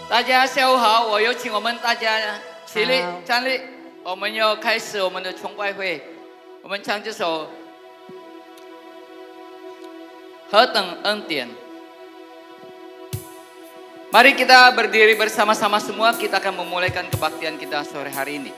大家下午好，我有请我们大家起立站立，我们要开始我们的崇拜会。我们唱这首《何等恩典》。Mari kita berdiri bersama-sama semua, kita akan memulaikan kebaktian kita sore hari ini.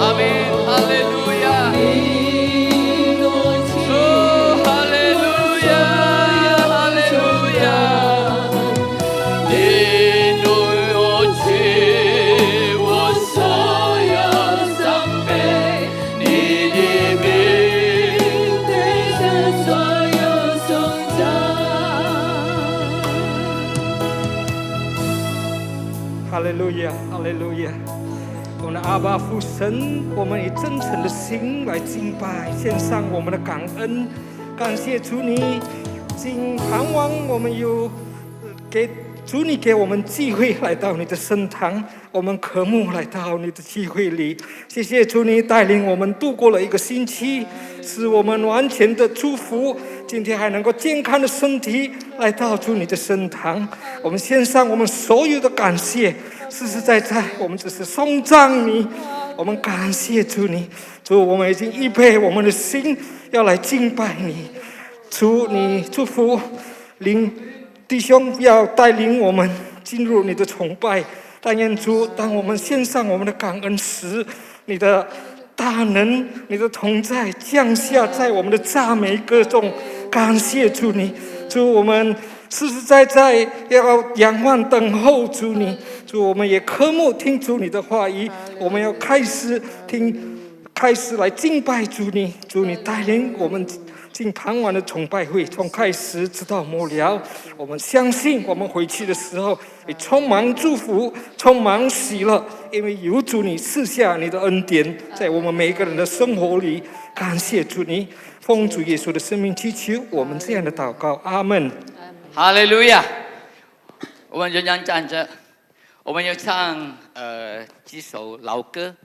阿门，哈利路亚，哦，哈利路亚，哈利路亚，你对我去，我所有伤悲，你的名对着所有颂赞。哈利路亚，哈利路亚。我们的阿爸父神，我们以真诚的心来敬拜，献上我们的感恩，感谢主你，今盼望我们有给主你给我们机会来到你的圣堂，我们渴慕来到你的机会里。谢谢主你带领我们度过了一个星期，使我们完全的祝福，今天还能够健康的身体来到主你的圣堂，我们献上我们所有的感谢。实实在在，我们只是颂赞你，我们感谢主你，主，我们已经预备我们的心要来敬拜你。主，你祝福弟兄要带领我们进入你的崇拜。但愿主，当我们献上我们的感恩时，你的大能、你的同在降下在我们的赞美歌中。感谢主你，主，我们实实在在要仰望等候主你，主，我们也渴慕听主你的话语，我们要开始来敬拜主你，主你带领我们进傍晚的崇拜会，从开始直到末了，我们相信我们回去的时候也充满祝福，充满喜乐，因为有主你赐下你的恩典在我们每一个人的生活里。感谢主你，奉主耶稣的生命祈求我们这样的祷告，阿们。哈利路亚！我们仍然站着，我们要唱几首老歌，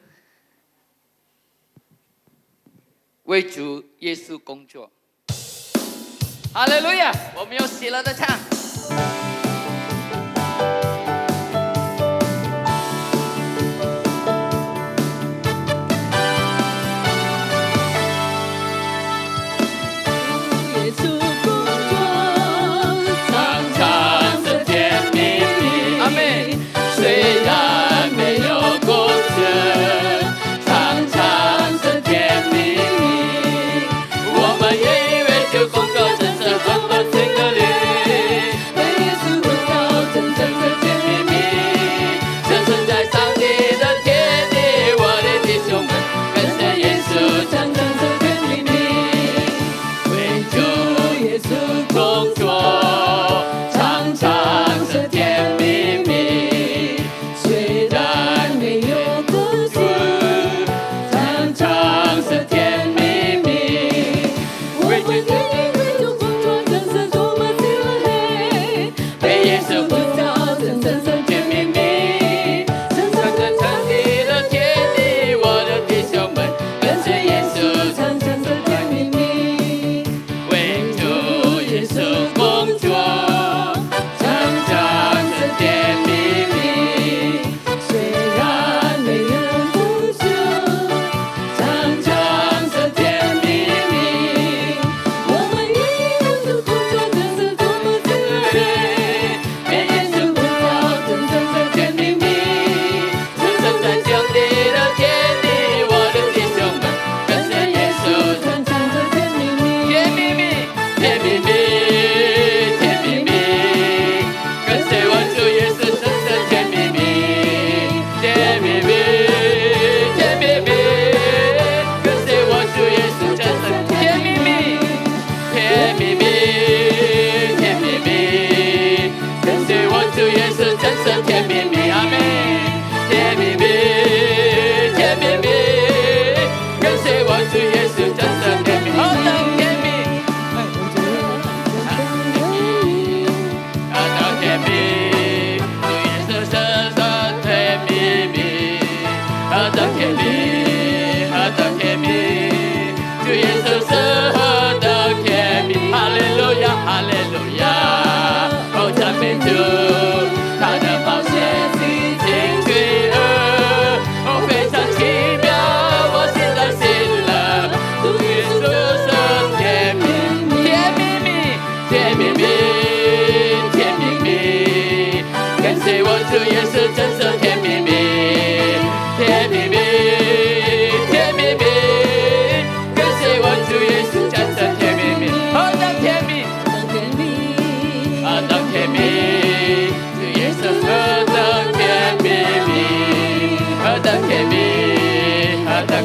为主耶稣工作。哈利路亚！我们要喜乐的唱。工作真是很不幸的你。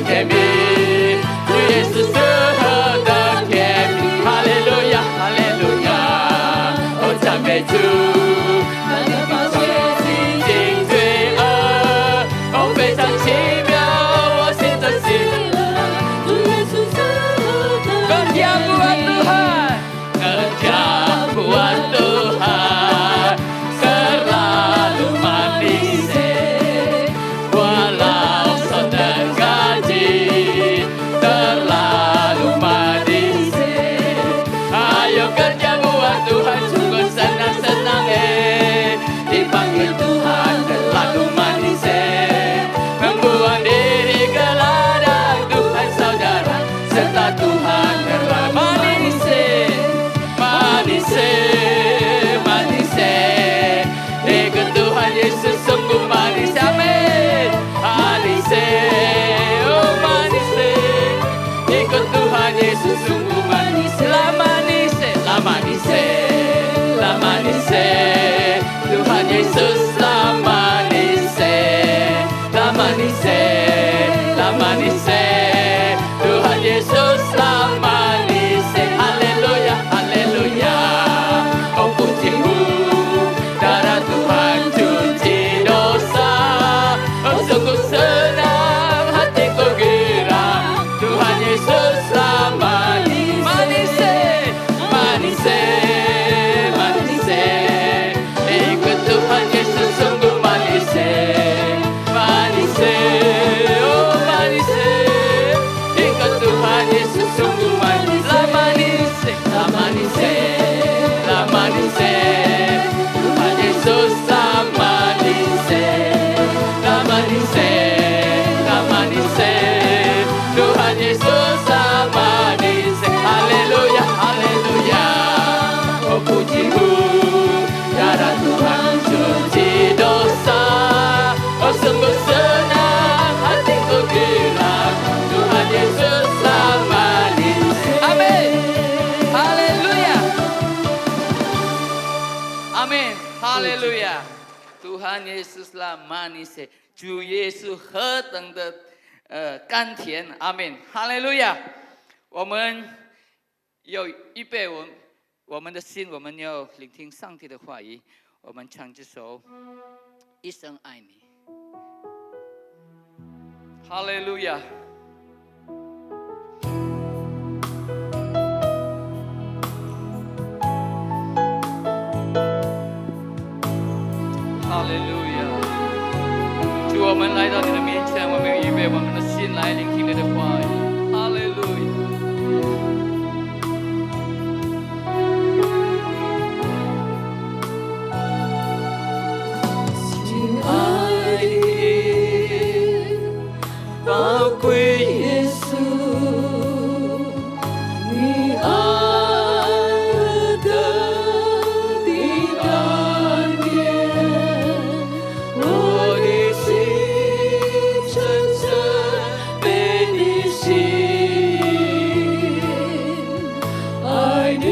甜蜜，主耶稣是何等甜蜜！哈利路亚，哈利路亚，哦，赞美主，他的宝血洗净罪恶，哦，非常奇妙，我信着喜乐，主耶稣是何等更加不完Tuhan，更加不完Tuhan，selalu manis, walau sedang gaji, terlalu manis. Ayo kerja buat Tuhan, sungguh senang-senang dipanggil Tuhan terlalu manis, membuang diri ke ladang Tuhan saudara, serta Tuhan terlalu manis, manis, manis. Ikut Tuhan Yesus sungguh manis, amin. Manis, oh manis. Ikut Tuhan Yesus sungguh manis, la manis, la manis, la manis. Tuhan Yesus la manis, la manis, la manis. Tuhan Yesus la manis, haleluya, haleluya. Oh pujimu, darah Tuhan cuci dosa. Oh sungguh senang hatiku gerak, Tuhan Yesus la manis, manis, manis, manis. Ikut Tuhan Yesus sungguh manis, manis, oh manis. Ikut Tuhan Yesus sungguh manis, la manis, la manis, la manis. Tuhan Yesus la manis, la manis, la manis. Tuhan Yesus la manis, haleluya, haleluya. Oh pujimu, darah Tuhan cuci dosa. Oh sungguh senang hatiku gerak, Tuhan Yesus la manis, amin, haleluya, amin, haleluya. Tuhan Yesus la manis，主耶稣何等的甘甜，阿门，哈利路亚。我们有预备我们的心，我们要聆听上帝的话语。我们唱这首《一生爱你》，哈利路亚。哈利路亚，主，我们来到你的面前，我们预备我们的心来聆听你的话语。哈利路亚。亲爱的宝贵耶稣，你爱何等的甘甜，我的心深深被你吸引，爱你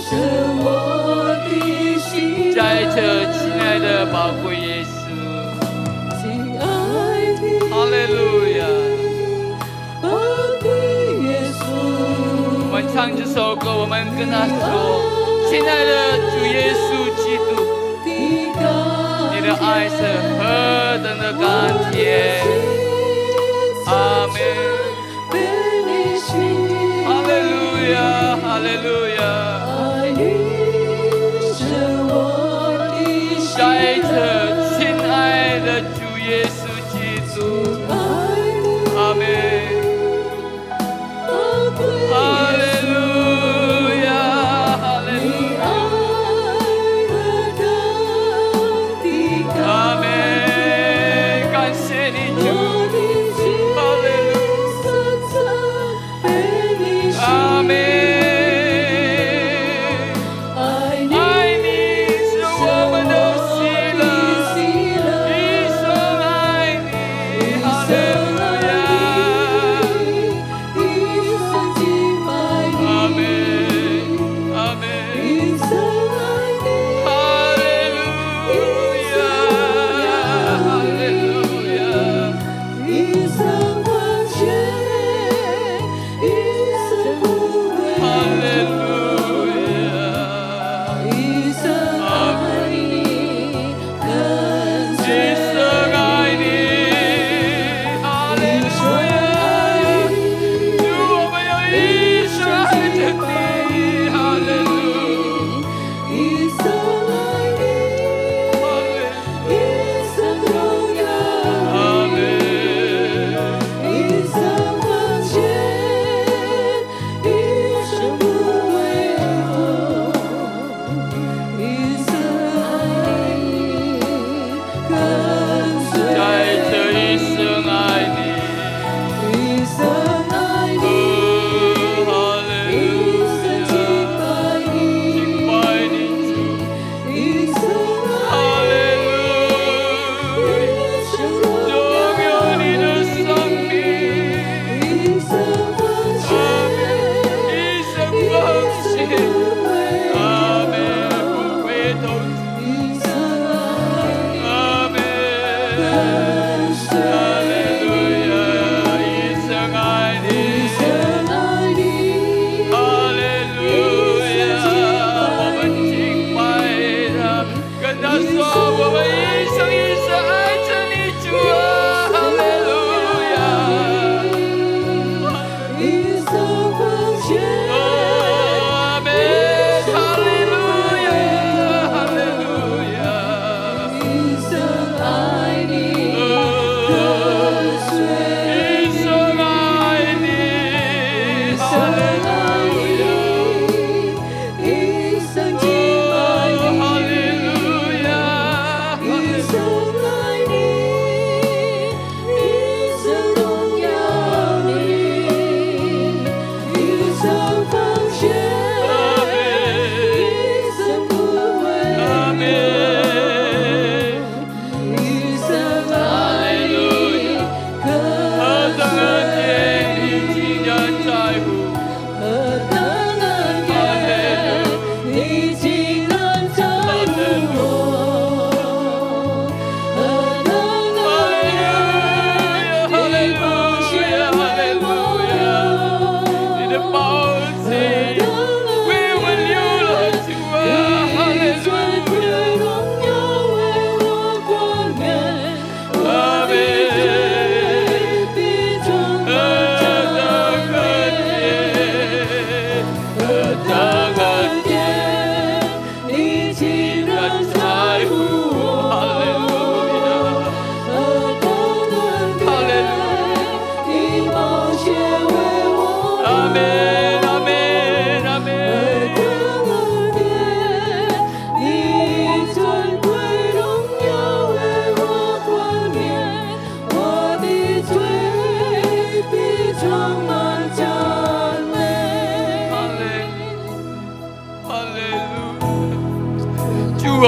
是我的心。在这亲爱的宝贵耶稣，亲爱的哈利路亚，宝贵耶稣。我们唱这首歌，我们跟他说：亲爱的主耶稣基督，你的爱是何等的甘甜，阿门。哈利路亚，哈利路亚。在这亲爱的主耶稣基督，阿门。哈利路亚，哈利路亚，阿门。感谢你主，哈利路亚，阿门。爱你是我们的喜乐，一生爱你，哈利路亚。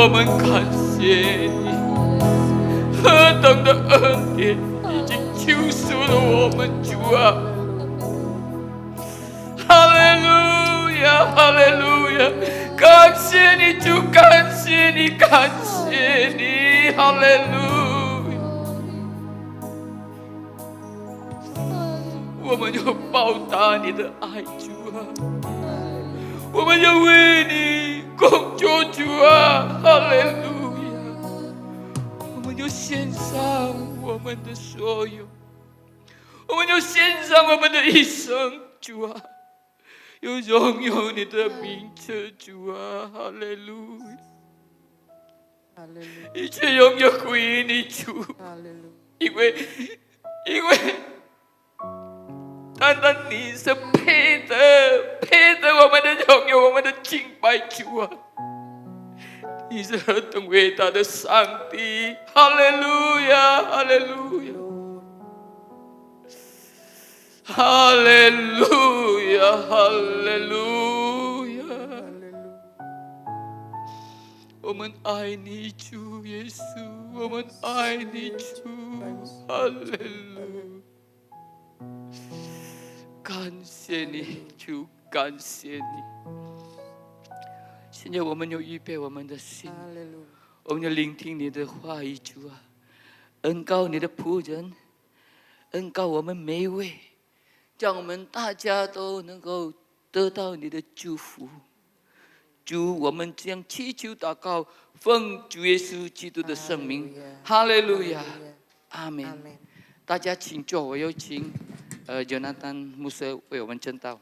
我们感谢你，何等的恩典已经救赎了我们，主啊！哈利路亚，哈利路亚！感谢你，主，感谢你，感谢你，哈利路亚！我们要报答你的爱，主啊！我们要为你工作，主啊！哈利路亚！我们要献上我们的所有，我们要献上我们的一生，主啊！要荣耀你的名字，主啊！哈利路亚！一切荣耀归于你，主！因为单单你是配得我们的荣耀，我们的敬拜，主啊！你是何等伟大的上帝！哈利路亚，哈利路亚，哈利路亚，哈利路亚！我们爱你，主耶稣，我们爱你，主，哈利路亚！感谢你，主，感谢你。现在我们要预备我们的心，我们要聆听你的话语，主啊！恩膏你的仆人，恩膏我们每一位，让我们大家都能够得到你的祝福。主，我们将祈求祷告，奉主耶稣基督的圣名，哈利路亚，阿门。大家请坐，我有请Jonathan 牧师为我们证道。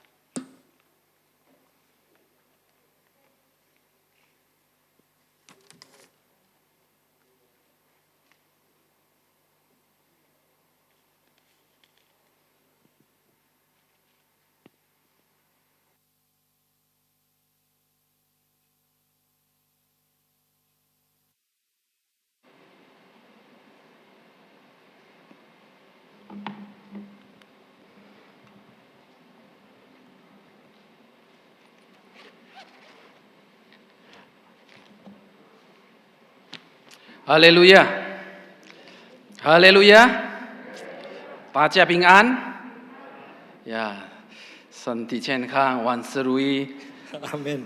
哈利路亚，哈利路亚，大家平安，呀，身体健康，万事如意。Amin.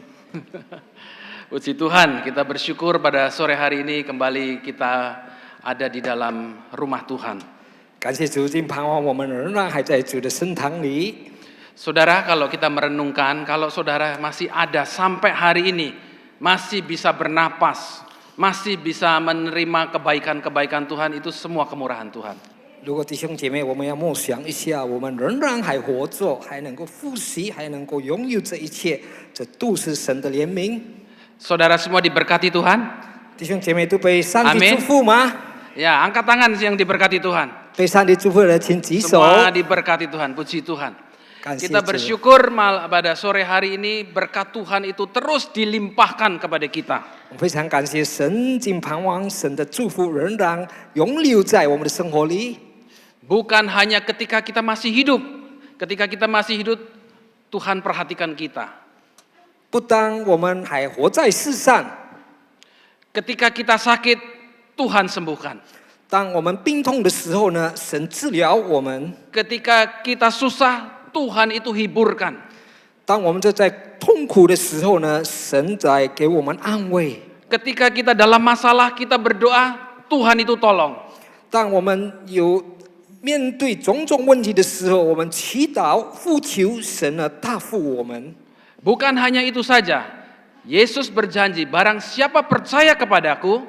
Puji Tuhan, kita bersyukur pada sore hari ini kembali kita ada di dalam rumah Tuhan. 感谢主，今盼望我们仍然还在主的圣堂里。 Saudara, kalau kita merenungkan, kalau saudara masih ada sampai hari ini, masih bisa bernapas, masih bisa menerima kebaikan-kebaikan Tuhan, itu semua kemurahan Tuhan. 如果弟兄姐妹，我们要默想一下，我们仍然还活着，还能够呼吸，还能够拥有这一切，这都是神的怜悯。 Saudara semua diberkati Tuhan? 弟兄姐妹都被上帝祝福吗？ Ya, angkat tangan yang diberkati Tuhan. 被上帝祝福的人请举手。 Semua diberkati Tuhan, puji Tuhan. 感谢 Kita 主。 bersyukur pada sore hari ini berkat Tuhan itu terus dilimpahkan kepada kita. 我非常感谢神，今盼望神的祝福仍然永留在我们的生活里。 Bukan hanya ketika kita masih hidup. Ketika kita masih hidup, Tuhan perhatikan kita. 不当我们还活在世上， Ketika kita sakit, Tuhan sembuhkan. 当我们病痛的时候呢，神治疗我们； Ketika kita susah, Tuhan itu hiburkan. 当我们在痛苦的时候呢，神在给我们安慰； Ketika kita dalam masalah, kita berdoa, Tuhan itu tolong. 当我们有面对种种问题的时候，我们祈祷呼求神呢，答复我们。 Bukan hanya itu saja. Yesus berjanji, barang siapa percaya kepadaku,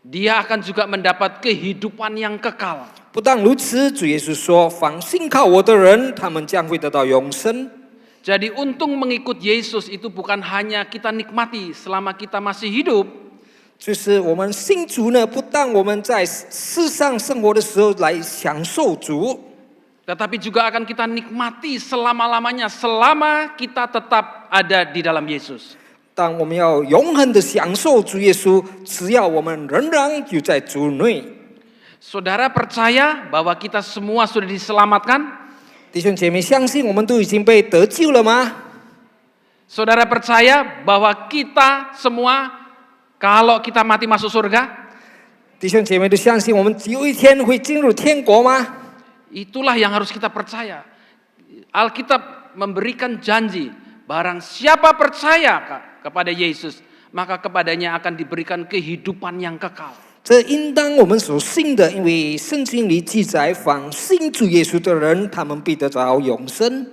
dia akan juga mendapat kehidupan yang kekal. 不但如此，主耶稣说：“凡信靠我的人，他们将会得到永生。” Jadi untung mengikut Yesus itu bukan hanya kita nikmati selama kita masih hidup, 就是我们信主呢，不但我们在世上生活的时候来享受主， tetapi juga akan kita nikmati selama-lamanya selama kita tetap ada di dalam Yesus. 但我们要永恒的享受主耶稣，只要我们仍然有在主内。 Saudara percaya bahwa kita semua sudah diselamatkan? 弟兄姐妹，相信我们都已经被得救了吗？ Saudara percaya bahwa kita semua Kalau kita mati masuk surga, 弟兄姐妹都相信我们有一天会进入天国吗？ itulah yang harus kita percaya. Alkitab memberikan janji, barang siapa percaya kepada Yesus, maka kepadanya akan diberikan kehidupan yang kekal. 这应当我们所信的，因为圣经里记载，凡信主耶稣的人，他们必得着永生。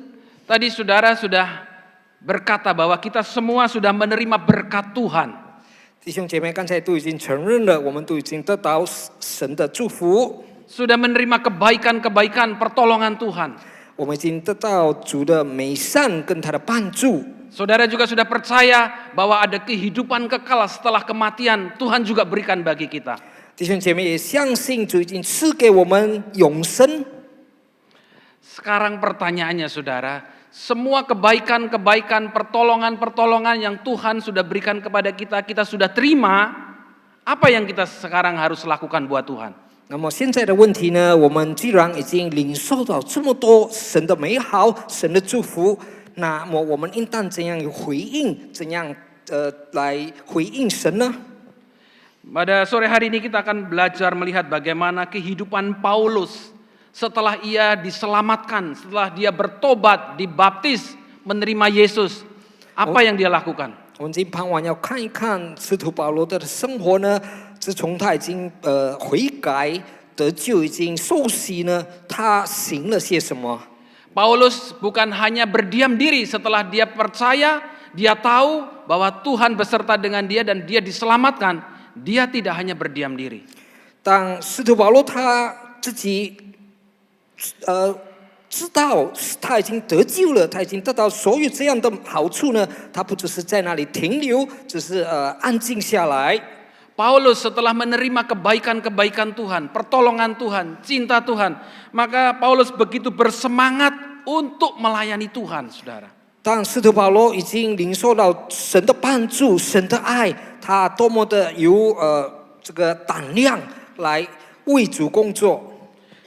Tadi saudara sudah berkata bahwa kita semua sudah menerima berkat Tuhan. 弟兄姐妹刚才都已经承认了，我们都已经得到神的祝福， Sudah menerima kebaikan-kebaikan pertolongan Tuhan. 我们已经得到主的美善跟他的帮助。 Saudara juga sudah percaya bahwa ada kehidupan kekal setelah kematian Tuhan juga berikan bagi kita. 弟兄姐妹也相信主已经赐给我们永生。 Sekarang pertanyaannya saudara, semua kebaikan-kebaikan, pertolongan-pertolongan yang Tuhan sudah berikan kepada kita, kita sudah terima, apa yang kita sekarang harus lakukan buat Tuhan? 那么现在的问题呢？我们既然已经领受到这么多神的美好、神的祝福，那么我们应当怎样回应？怎样来回应神呢？ Pada sore hari ini kita akan belajar melihat bagaimana kehidupan Paulus setelah ia diselamatkan, setelah dia bertobat, dibaptis, menerima Yesus. Apa yang dia lakukan? 我们今天傍晚要看一看使徒保罗的生活呢。自从他已经悔改得救，已经受洗呢，他行了些什么？ Paulus bukan hanya berdiam diri setelah dia percaya, dia tahu bahwa Tuhan beserta dengan dia dan dia diselamatkan. Dia tidak hanya berdiam diri. 当使徒保罗他自己知道他已经得救了，他已经得到所有这样的好处呢，他不只是在那里停留，只是安静下来。 Paulus setelah menerima kebaikan-kebaikan Tuhan, pertolongan Tuhan, cinta Tuhan, maka Paulus begitu bersemangat untuk melayani Tuhan, saudara. 当使徒保罗已经领受到神的帮助、神的爱，他多么的有这个胆量来为主工作。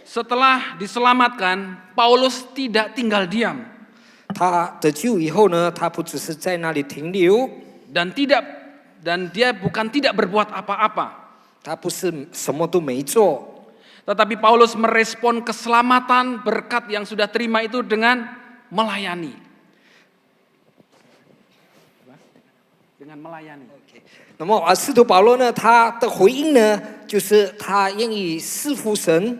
Setelah diselamatkan, Paulus tidak tinggal diam 他得救以后呢，他不只是在那里停留， dan dia bukan tidak berbuat apa-apa. 他不是什么都没做， Tetapi Paulus merespon keselamatan berkat yang sudah terima itu dengan melayani. Dengan melayani. 那么使徒保罗呢，他的回应呢，就是他愿意侍服神。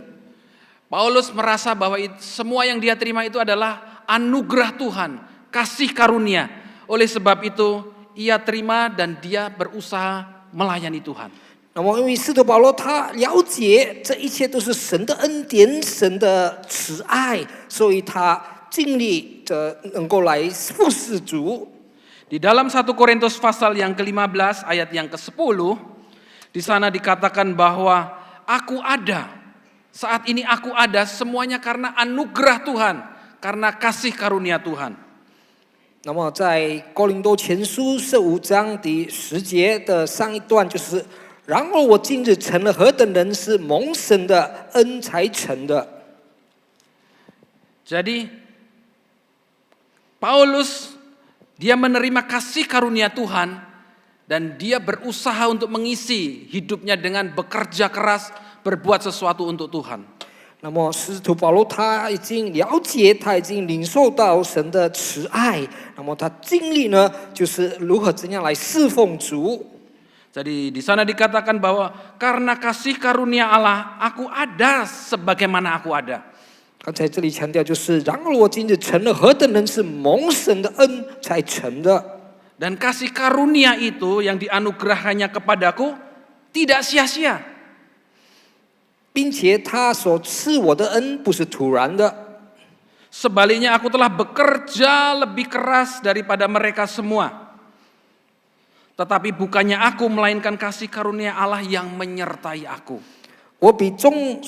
Paulus merasa bahwa semua yang dia terima itu adalah anugerah Tuhan, kasih karunia. Oleh sebab itu, ia terima dan dia berusaha melayani Tuhan. 那么因为使徒保罗他了解这一切都是神的恩典、神的慈爱，所以他尽力的能够来服侍主。 Di dalam 1 Korintus pasal yang ke-15 ayat yang ke-10, di sana dikatakan bahwa aku ada. Saat ini aku ada semuanya karena anugerah Tuhan, karena kasih karunia Tuhan. 那么在哥林多前书15章第10节的上一段就是，然而我今日成了何等人，是蒙神的恩才成的。 Jadi Paulus dia menerima kasih karunia Tuhan dan dia berusaha untuk mengisi hidupnya dengan bekerja keras, berbuat sesuatu untuk Tuhan. 那么使徒保罗他已经了解，他已经领受到神的慈爱，那么他尽力呢，就是如何怎样来侍奉主。 Jadi di sana dikatakan bahwa karena kasih karunia Allah, aku ada sebagaimana aku ada. 刚才这里强调就是，然而我今日成了何等人，是蒙神的恩才成的。 Dan kasih karunia itu yang dianugerahkannya kepadaku tidak sia-sia. 并且他所赐我的恩不是突然的， Sebaliknya aku telah bekerja lebih keras daripada mereka semua. Tetapi bukannya aku melainkan kasih karunia Allah yang menyertai aku. 我比众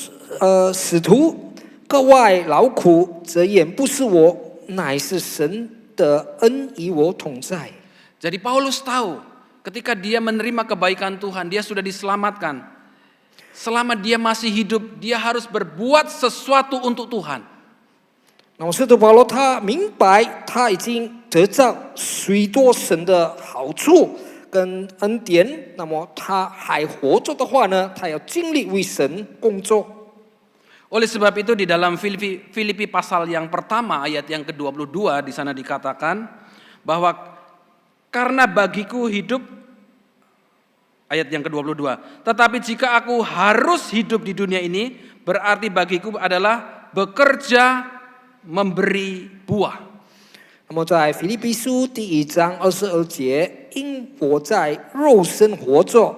使徒格外劳苦，这也不是我，乃是神的恩与我同在。 Jadi Paulus tahu ketika dia menerima kebaikan Tuhan, dia sudah diselamatkan. Selama dia masih hidup, dia harus berbuat sesuatu untuk Tuhan. 那么使徒保罗他明白，他已经得到许多神的好处，跟恩典，那么他还活着的话呢，他要尽力为神工作。 Oleh sebab itu di dalam Filipi pasal yang pertama ayat yang ke-22 di sana dikatakan bahwa karena bagiku hidup, ayat yang ke-22, tetapi jika aku harus hidup di dunia ini, berarti bagiku adalah bekerja memberi buah. 那么在腓立比书第1章22节，因我在肉身活着，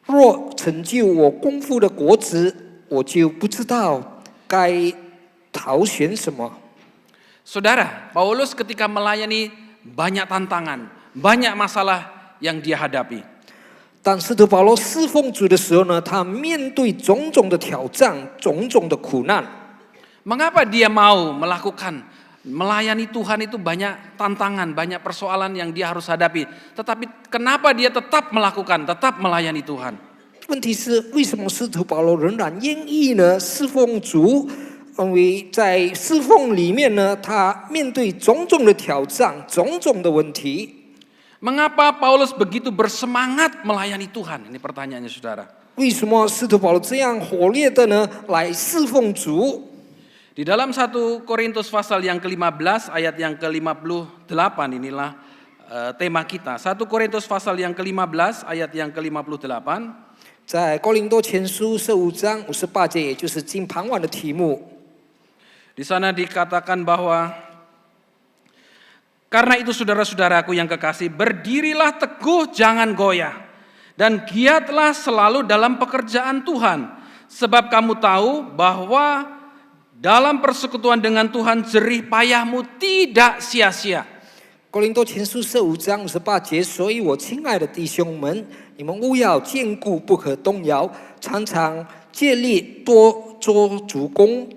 若成就我功夫的果子，我就不知道该挑选什么。 Saudara, Paulus ketika melayani banyak tantangan, banyak masalah yang dia hadapi. 当使徒保罗侍奉主的时候呢，他面对种种的挑战、种种的苦难。 Mengapa dia mau melakukan melayani Tuhan itu banyak tantangan, banyak persoalan yang dia harus hadapi. Tetapi kenapa dia tetap melakukan, tetap melayani Tuhan? 问题是，为什么使徒保罗仍然愿意呢侍奉主？因为在侍奉里面呢，他面对种种的挑战、种种的问题。 Mengapa Paulus begitu bersemangat melayani Tuhan? Ini pertanyaannya saudara. 为什么使徒保罗这样火烈的呢来侍奉主？ Di dalam 1 Korintus pasal yang ke-15 ayat yang ke-58 inilah tema kita. 1 Korintus pasal yang ke-15 ayat yang ke-58. 在哥林多前书15章58节，也就是今傍晚的题目。 Di sana dikatakan bahwa karena itu saudara-saudaraku yang kekasih, berdirilah teguh, jangan goyah, dan giatlah selalu dalam pekerjaan Tuhan, sebab kamu tahu bahwa dalam persekutuan dengan Tuhan jerih payahmu tidak sia-sia. 哥林多前书15章58节，所以我亲爱的弟兄们，你们务要坚固，不可动摇，常常竭力多做主工，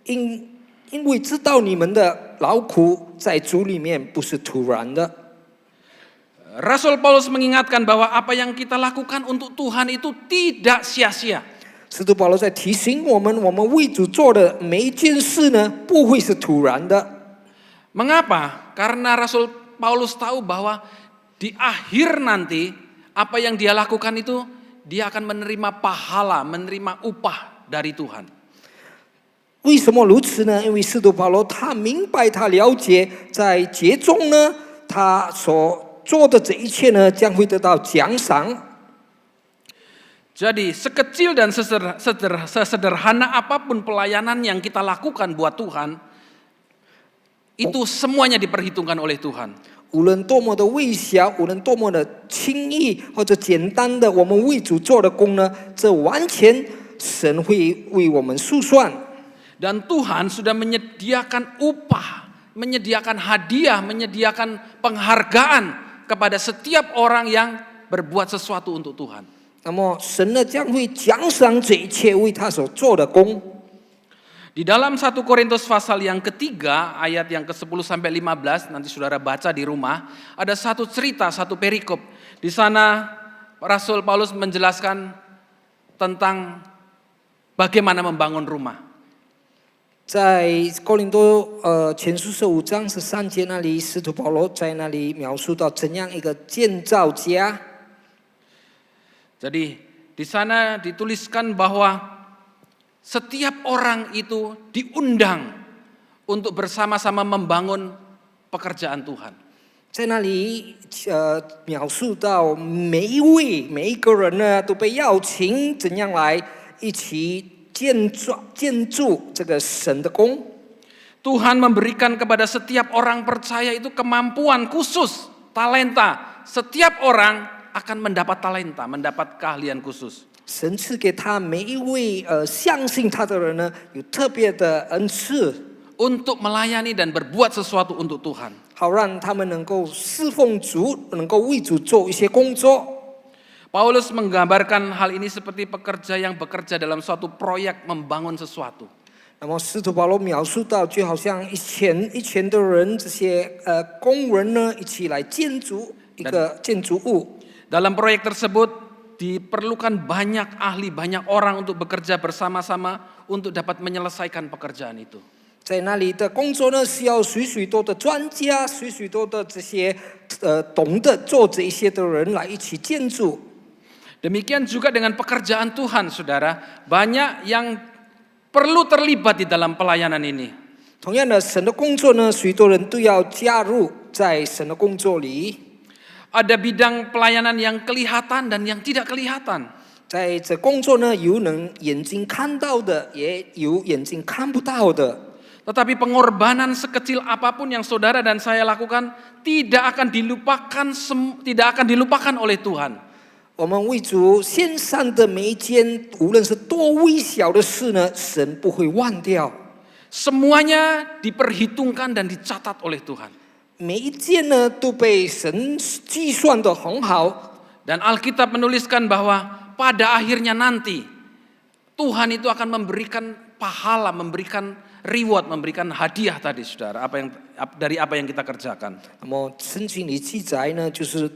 因为知道你们的劳苦在主里面不是突然的。 Rasul Paulus mengingatkan bahwa apa yang kita lakukan untuk Tuhan itu tidak sia-sia. 使徒保罗在提醒我们，我们为主做的每一件事呢，不会是突然的。 Mengapa? Karena Rasul Paulus tahu bahwa di akhir nanti apa yang dia lakukan itu dia akan menerima pahala, menerima upah dari Tuhan. 为什么如此呢？因为使徒保罗他明白，他了解，在节中呢，他所做的这一切呢，将会得到奖赏。 Jadi sekecil dan sesederhana apapun pelayanan yang kita lakukan buat Tuhan, itu semuanya diperhitungkan oleh Tuhan. 无论多么的微小，无论多么的轻易或者简单的，我们为主做的工呢，这完全神会为我们数算。 Dan Tuhan sudah menyediakan upah, menyediakan hadiah, menyediakan penghargaan kepada setiap orang yang berbuat sesuatu untuk Tuhan. 那么神呢将会奖赏这一切为他所做的工。 Di dalam 1 Korintus pasal yang ketiga ayat yang ke-10 sampai 15 nanti saudara baca di rumah, ada satu cerita, satu perikop. Di sana Rasul Paulus menjelaskan tentang bagaimana membangun rumah. 在哥林多前书15章13节那里，使徒保罗在那里描述到怎样一个建造家。 Jadi di sana dituliskan bahwa setiap orang itu diundang untuk bersama-sama membangun pekerjaan Tuhan. 在那里描述到每一个人呢都被邀请怎样来一起建筑这个神的工。 Tuhan memberikan kepada setiap orang percaya itu kemampuan khusus, talenta. Setiap orang akan mendapat talenta, mendapat keahlian khusus. 神赐给他每一位相信他的人呢，有特别的恩赐， untuk melayani dan berbuat sesuatu untuk Tuhan. 好让他们能够侍奉主，能够为主做一些工作。 Paulus menggambarkan hal ini seperti pekerja yang bekerja dalam suatu proyek membangun sesuatu. 那么使徒保罗描述到，就好像一群的人，这些工人呢，一起来建筑一个建筑物。 Dalam proyek tersebut diperlukan banyak ahli, banyak orang untuk bekerja bersama-sama untuk dapat menyelesaikan pekerjaan itu. 在那里的工作呢，需要许多的专家，许多的这些懂得做这一些的人来一起建筑。 Demikian juga dengan pekerjaan Tuhan, saudara. Banyak yang perlu terlibat di dalam pelayanan ini. 同样的，神的工作呢，许多人都要加入在神的工作里。 Ada bidang pelayanan yang kelihatan dan yang tidak kelihatan. 在这工作呢，有能眼睛看到的，也有眼睛看不到的。 Tetapi pengorbanan sekecil apapun yang saudara dan saya lakukan tidak akan dilupakan oleh Tuhan. 我们为主献上的每一件，无论是多微小的事呢，神不会忘掉。 Semuanya diperhitungkan dan dicatat oleh Tuhan. 每一件呢，都被神计算得很好。 Dan Alkitab menuliskan bahwa pada akhirnya nanti Tuhan itu akan memberikan pahala, memberikan reward, memberikan hadiah tadi, saudara, dari apa yang kita kerjakan. 那么圣经里记载呢，就是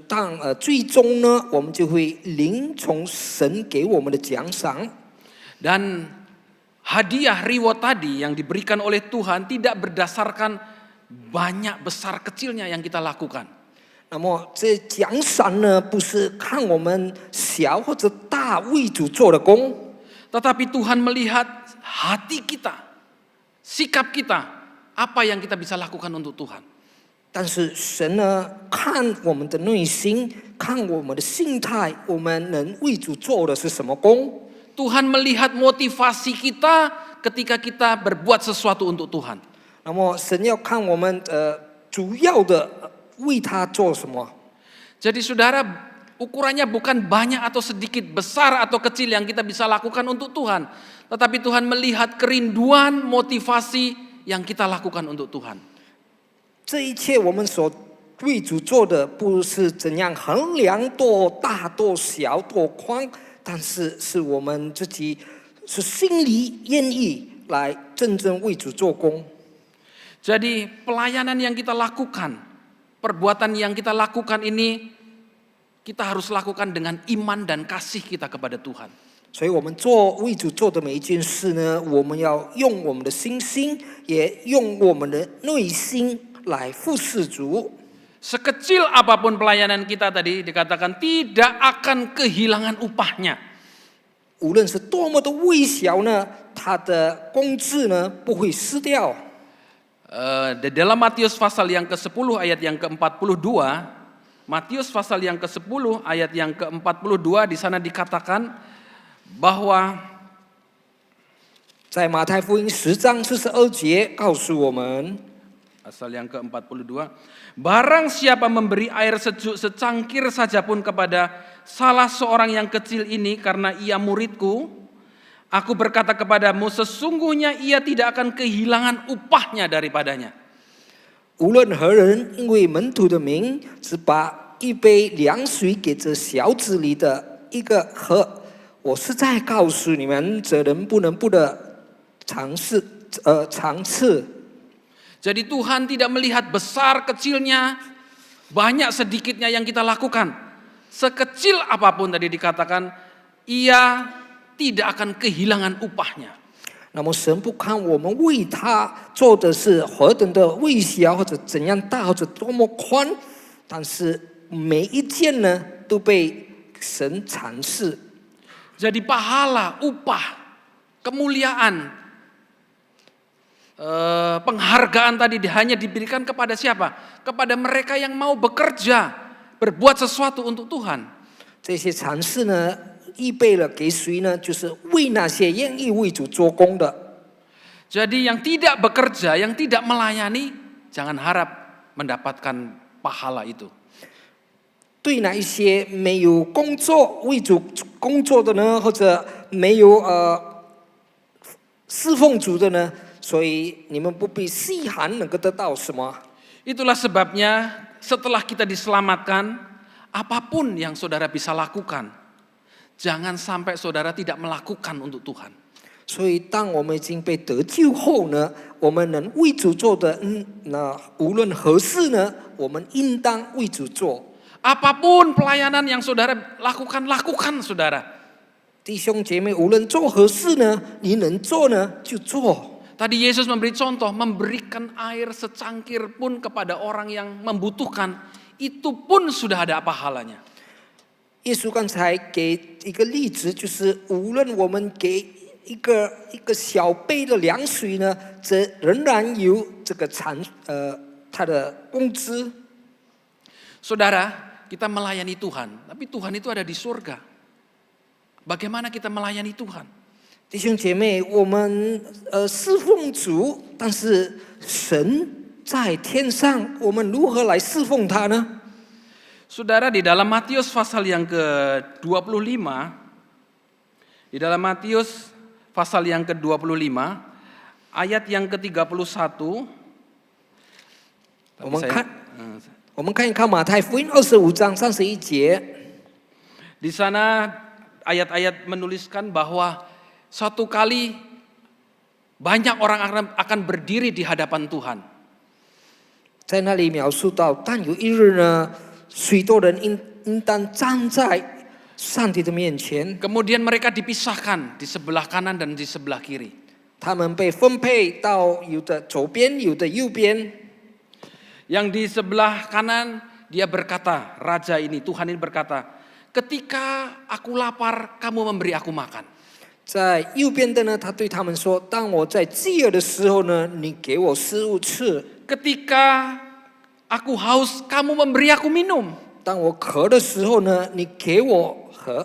最终呢，我们就会领从神给我们的奖赏。 Dan hadiah reward tadi yang diberikan oleh Tuhan tidak berdasarkan banyak besar kecilnya yang kita lakukan. 那么这奖赏呢，不是看我们小或者大为主做的工， Tetapi Tuhan melihat hati kita, sikap kita, apa yang kita bisa lakukan untuk Tuhan. 但是神呢，看我们的内心，看我们的心态，我们能为主做的是什么工？ Tuhan melihat motivasi kita ketika kita berbuat sesuatu untuk Tuhan. 那么神要看我们主要的为他做什么。 Jadi saudara, ukurannya bukan banyak atau sedikit, besar atau kecil yang kita bisa lakukan untuk Tuhan. Tetapi Tuhan melihat kerinduan, motivasi yang kita lakukan untuk Tuhan. 这一切我们所为主做的，不是怎样衡量多大、多小、多宽，但是是我们自己是心里愿意来真正为主做工。 Jadi pelayanan yang kita lakukan, perbuatan yang kita lakukan ini, kita harus lakukan dengan iman dan kasih kita kepada Tuhan. 所以我们为主做的每一件事呢，我们要用我们的信心，也用我们的内心来服侍主。 Sekecil apapun pelayanan kita tadi dikatakan tidak akan kehilangan upahnya. 无论是多么的微小呢，他的工资呢不会失掉。 Di dalam Matius pasal yang ke-10 ayat yang ke-42, Matius pasal yang ke-10 ayat yang ke-42 di sana dikatakan bahwa 在马太福音10章42节告诉我们， pasal yang ke-42, barang siapa memberi air sejuk secangkir saja pun kepada salah seorang yang kecil ini karena ia muridku, aku berkata kepadamu sesungguhnya ia tidak akan kehilangan upahnya daripadanya. 无论何人因为门徒的名，只把一杯凉水给这小子里的一个喝，我是在告诉你们，这人不能不得尝试尝试。 Jadi Tuhan tidak melihat besar kecilnya, banyak sedikitnya yang kita lakukan. Sekecil apapun tadi dikatakan, ia tidak akan kehilangan upahnya. 那么神不看我们为他做的是何等的微小，或者怎样大，或者多么宽，但是每一件呢都被神阐释。 Jadi pahala, upah, kemuliaan, penghargaan tadi hanya diberikan kepada siapa? Kepada mereka yang mau bekerja, berbuat sesuatu untuk Tuhan. 这些阐释呢，预备了给谁呢？就是为那些愿意为主做工的。 Jadi yang tidak bekerja, yang tidak melayani, jangan harap mendapatkan pahala itu. 对那一些没有工作为主工作的呢，或者没有侍奉主的呢，所以你们不必细含能够得到什么。 Itulah sebabnya setelah kita diselamatkan, apapun yang saudara bisa lakukan, jangan sampai saudara tidak melakukan untuk Tuhan. 所以，当我们已经被得救后呢，我们能为主做的，那无论何事呢，我们应当为主做。 Apapun pelayanan yang saudara lakukan, lakukan saudara. 弟兄姐妹，无论做何事呢，你能做呢就做。 Tadi Yesus memberi contoh, memberikan air secangkir pun kepada orang yang membutuhkan. itu pun sudah ada pahalanya. 耶稣刚才给一个例子，就是无论我们给一个小杯的凉水呢，这仍然有这个他的工资。 Saudara, kita melayani Tuhan, tapi Tuhan itu ada di surga. Bagaimana kita melayani Tuhan? 弟兄姐妹，我们侍奉主，但是神在天上，我们如何来侍奉他呢？ Saudara, di dalam Matius pasal yang ke-25, di dalam Matius pasal yang ke-25, ayat yang ke-31, 我们看一看马太福音25章31节， di sana ayat-ayat menuliskan bahwa suatu kali banyak orang akan berdiri di hadapan Tuhan. 在那里描述到，但有一日呢，许多人应当站在上帝的面前， Kemudian mereka dipisahkan di sebelah kanan dan di sebelah kiri. 他们被分配到有的左边，有的右边。 Yang di sebelah kanan dia berkata, raja ini, Tuhan ini berkata, ketika aku lapar, kamu memberi aku makan. 在右边的呢，他对他们说：“当我在饥饿的时候呢，你给我食物吃； Ketika aku haus, kamu memberi aku minum. 当我渴的时候呢，你给我喝；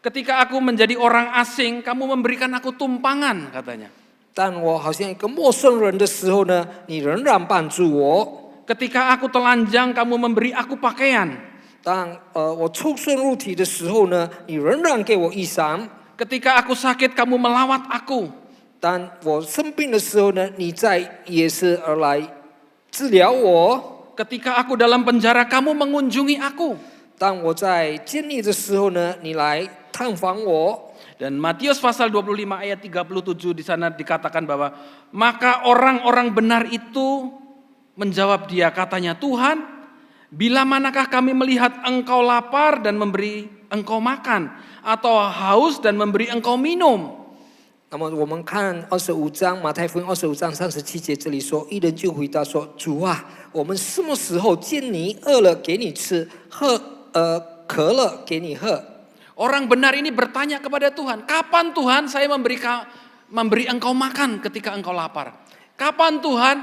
Ketika aku menjadi orang asing, kamu memberikan aku tumpangan," katanya. 当我好像一个陌生人的时候呢，你仍然帮助我； Ketika aku telanjang, kamu memberi aku pakaian. 当我出生入体的时候呢，你仍然给我衣裳； Ketika aku sakit, kamu melawat aku. 当我生病的时候呢，你也是而来治疗我； Ketika aku dalam penjara, kamu mengunjungi aku. 当我在监狱的时候呢，你来探访我。 Dan Matius pasal 25 ayat 37 di sana dikatakan bahwa maka orang-orang benar itu menjawab dia, katanya, Tuhan, bila manakah kami melihat engkau lapar dan memberi engkau makan, atau haus dan memberi engkau minum? 那么我们看25章马太福音25章37节，这里说，一人就回答说：“主啊，我们什么时候见你饿了给你吃，渴了给你喝？” Orang benar ini bertanya kepada Tuhan, kapan Tuhan saya memberi engkau makan ketika engkau lapar? Kapan Tuhan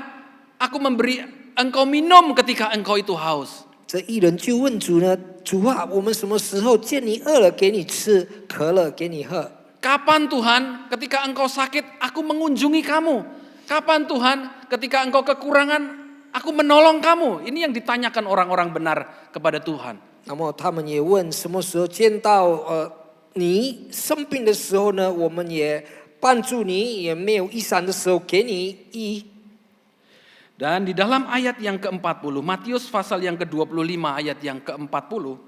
aku memberi engkau minum ketika engkau itu haus? 这一人就问主呢：“主啊，我们什么时候见你饿了给你吃，渴了给你喝？” Kapan Tuhan ketika engkau sakit aku mengunjungi kamu? Kapan Tuhan ketika engkau kekurangan aku menolong kamu? Ini yang ditanyakan orang-orang benar kepada Tuhan. 那么他们也问什么时候见到你生病的时候呢？我们也帮助你，也没有衣裳的时候给你衣。 Dan di dalam ayat yang ke-40, Matius pasal yang ke-25 ayat yang ke-40,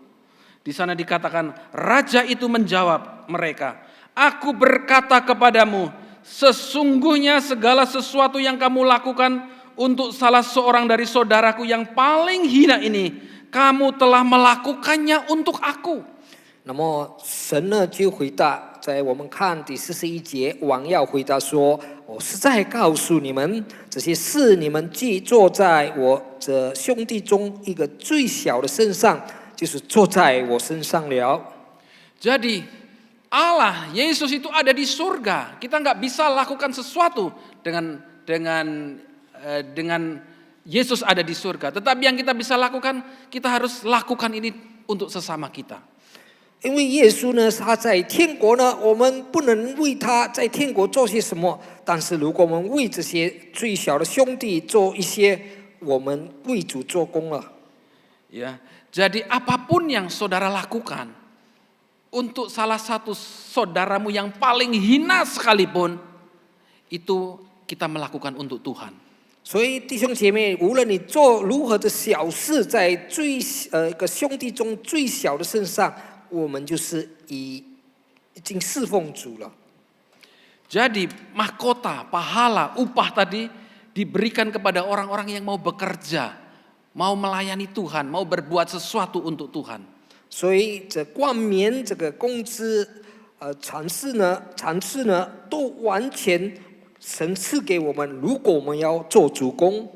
di sana dikatakan, raja itu menjawab mereka, aku berkata kepadamu, sesungguhnya segala sesuatu yang kamu lakukan untuk salah seorang dari saudaraku yang paling hina ini, kamu telah melakukannya untuk aku. 那么神呢就回答，在我们看第41节，王要回答说：“我实在告诉你们，这些事你们既做在我这兄弟中一个最小的身上，就是做在我身上了。” Jadi Allah, Yesus itu ada di surga. Kita nggak bisa lakukan sesuatu dengan Yesus ada di surga. Tetapi yang kita bisa lakukan, kita harus lakukan ini untuk sesama kita. 因为耶稣呢，他在天国呢，我们不能为他在天国做些什么，但是如果我们为这些最小的兄弟做一些，我们为主做工了。 Ya, jadi apapun yang saudara lakukan untuk salah satu saudaramu yang paling hina sekalipun, itu kita melakukan untuk Tuhan. 所以弟兄姐妹，无论你做如何的小事，在一个兄弟中最小的身上，我们就是已经侍奉主了。 Jadi mahkota, pahala, upah tadi diberikan kepada orang-orang yang mau bekerja, mau melayani Tuhan, mau berbuat sesuatu untuk Tuhan. 所以这冠冕、这个工资、赏赐呢，都完全神赐给我们。如果我们要做主工，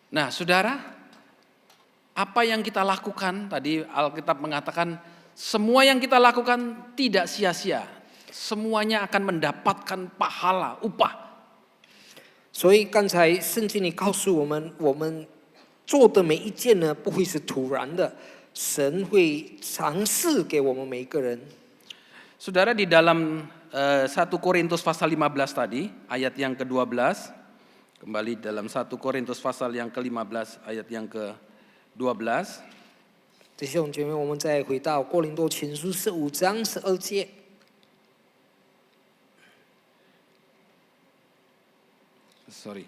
Nah, saudara, Apa yang kita lakukan, tadi Alkitab mengatakan semua yang kita lakukan tidak sia-sia. Semuanya akan mendapatkan pahala, upah. 所以刚才圣经里告诉我们，我们做的每一件呢，不会是突然的，神会尝试给我们每一个人。 Saudara, di dalam 1 Korintus pasal 15 tadi, ayat yang ke-12, kembali dalam 1 Korintus pasal yang ke-15 ayat yang ke-12. 弟兄姐妹，我们再回到哥林多前书15章12节。 Sorry.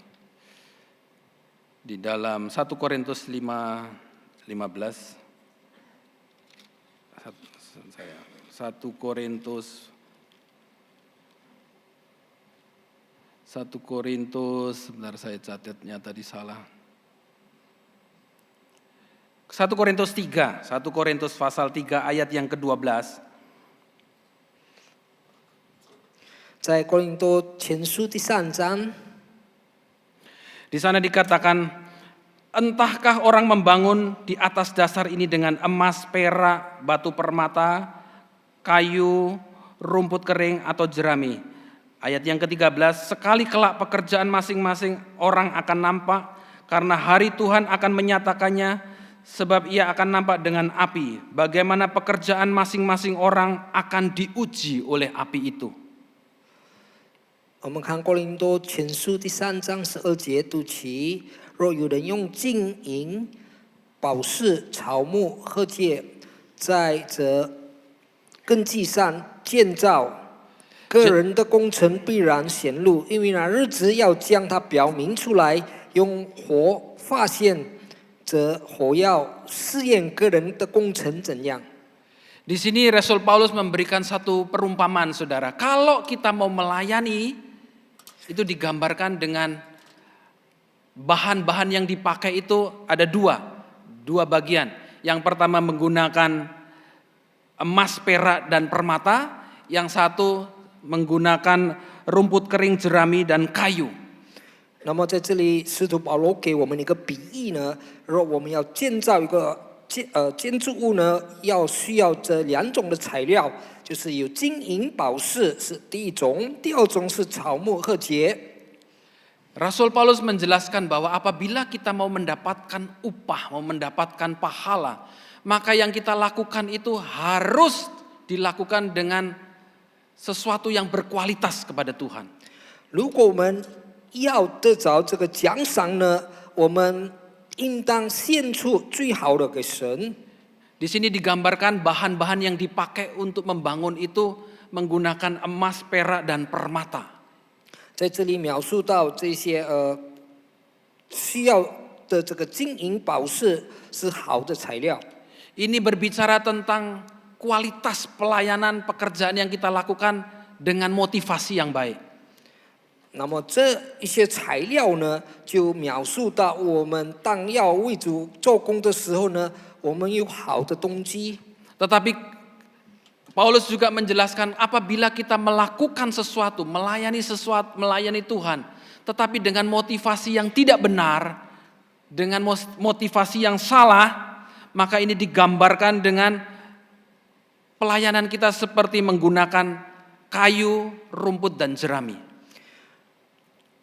Di dalam 1 Korintus 15 1 Korintus sebentar saya catatnya tadi salah. 1 Korintus 3, 1 Korintus pasal 3 ayat yang ke-12. 在哥林多前书第3章， Di sana dikatakan, entahkah orang membangun di atas dasar ini dengan emas, perak, batu permata, kayu, rumput kering atau jerami. Ayat yang ke-13, sekali kelak pekerjaan masing-masing orang akan nampak karena hari Tuhan akan menyatakannya, sebab ia akan nampak dengan api. Bagaimana pekerjaan masing-masing orang akan diuji oleh api itu. 我们看哥林多前书第3章12节读起：若有人用金银、宝石、草木、禾秸，在这根基上建造，个人的工程必然显露，因为那日子要将它表明出来，用火发现，这火要试验个人的工程怎样。 Di sini Rasul Paulus memberikan satu perumpamaan, saudara. Kalau kita mau melayani, itu digambarkan dengan bahan-bahan yang dipakai itu ada dua bagian. Yang pertama menggunakan emas, perak, dan permata. Yang satu menggunakan rumput kering, jerami, dan kayu. 那么在这里，使徒保罗给我们一个比喻呢，若我们要建造一个建筑物呢，需要这2种的材料，就是有金银宝石是第一种，第二种是草木禾秸。 Rasul Paulus menjelaskan bahwa apabila kita mau mendapatkan upah, mau mendapatkan pahala, maka yang kita lakukan itu harus dilakukan dengan sesuatu yang berkualitas kepada Tuhan. 如果我们要得着这个奖赏呢，我们应当献出最好的给神。 Di sini digambarkan bahan-bahan yang dipakai untuk membangun itu menggunakan emas, perak, dan permata. 在这里描述到这些需要的这个金银宝石是好的材料。 Ini berbicara tentang kualitas pelayanan pekerjaan yang kita lakukan dengan motivasi yang baik. 那么这一些材料呢，就描述到我们当要为主做工的时候呢，我们有好的动机。 Tetapi Paulus juga menjelaskan apabila kita melakukan sesuatu, melayani Tuhan, tetapi dengan motivasi yang tidak benar, dengan motivasi yang salah, maka ini digambarkan dengan pelayanan kita seperti menggunakan kayu, rumput, dan jerami.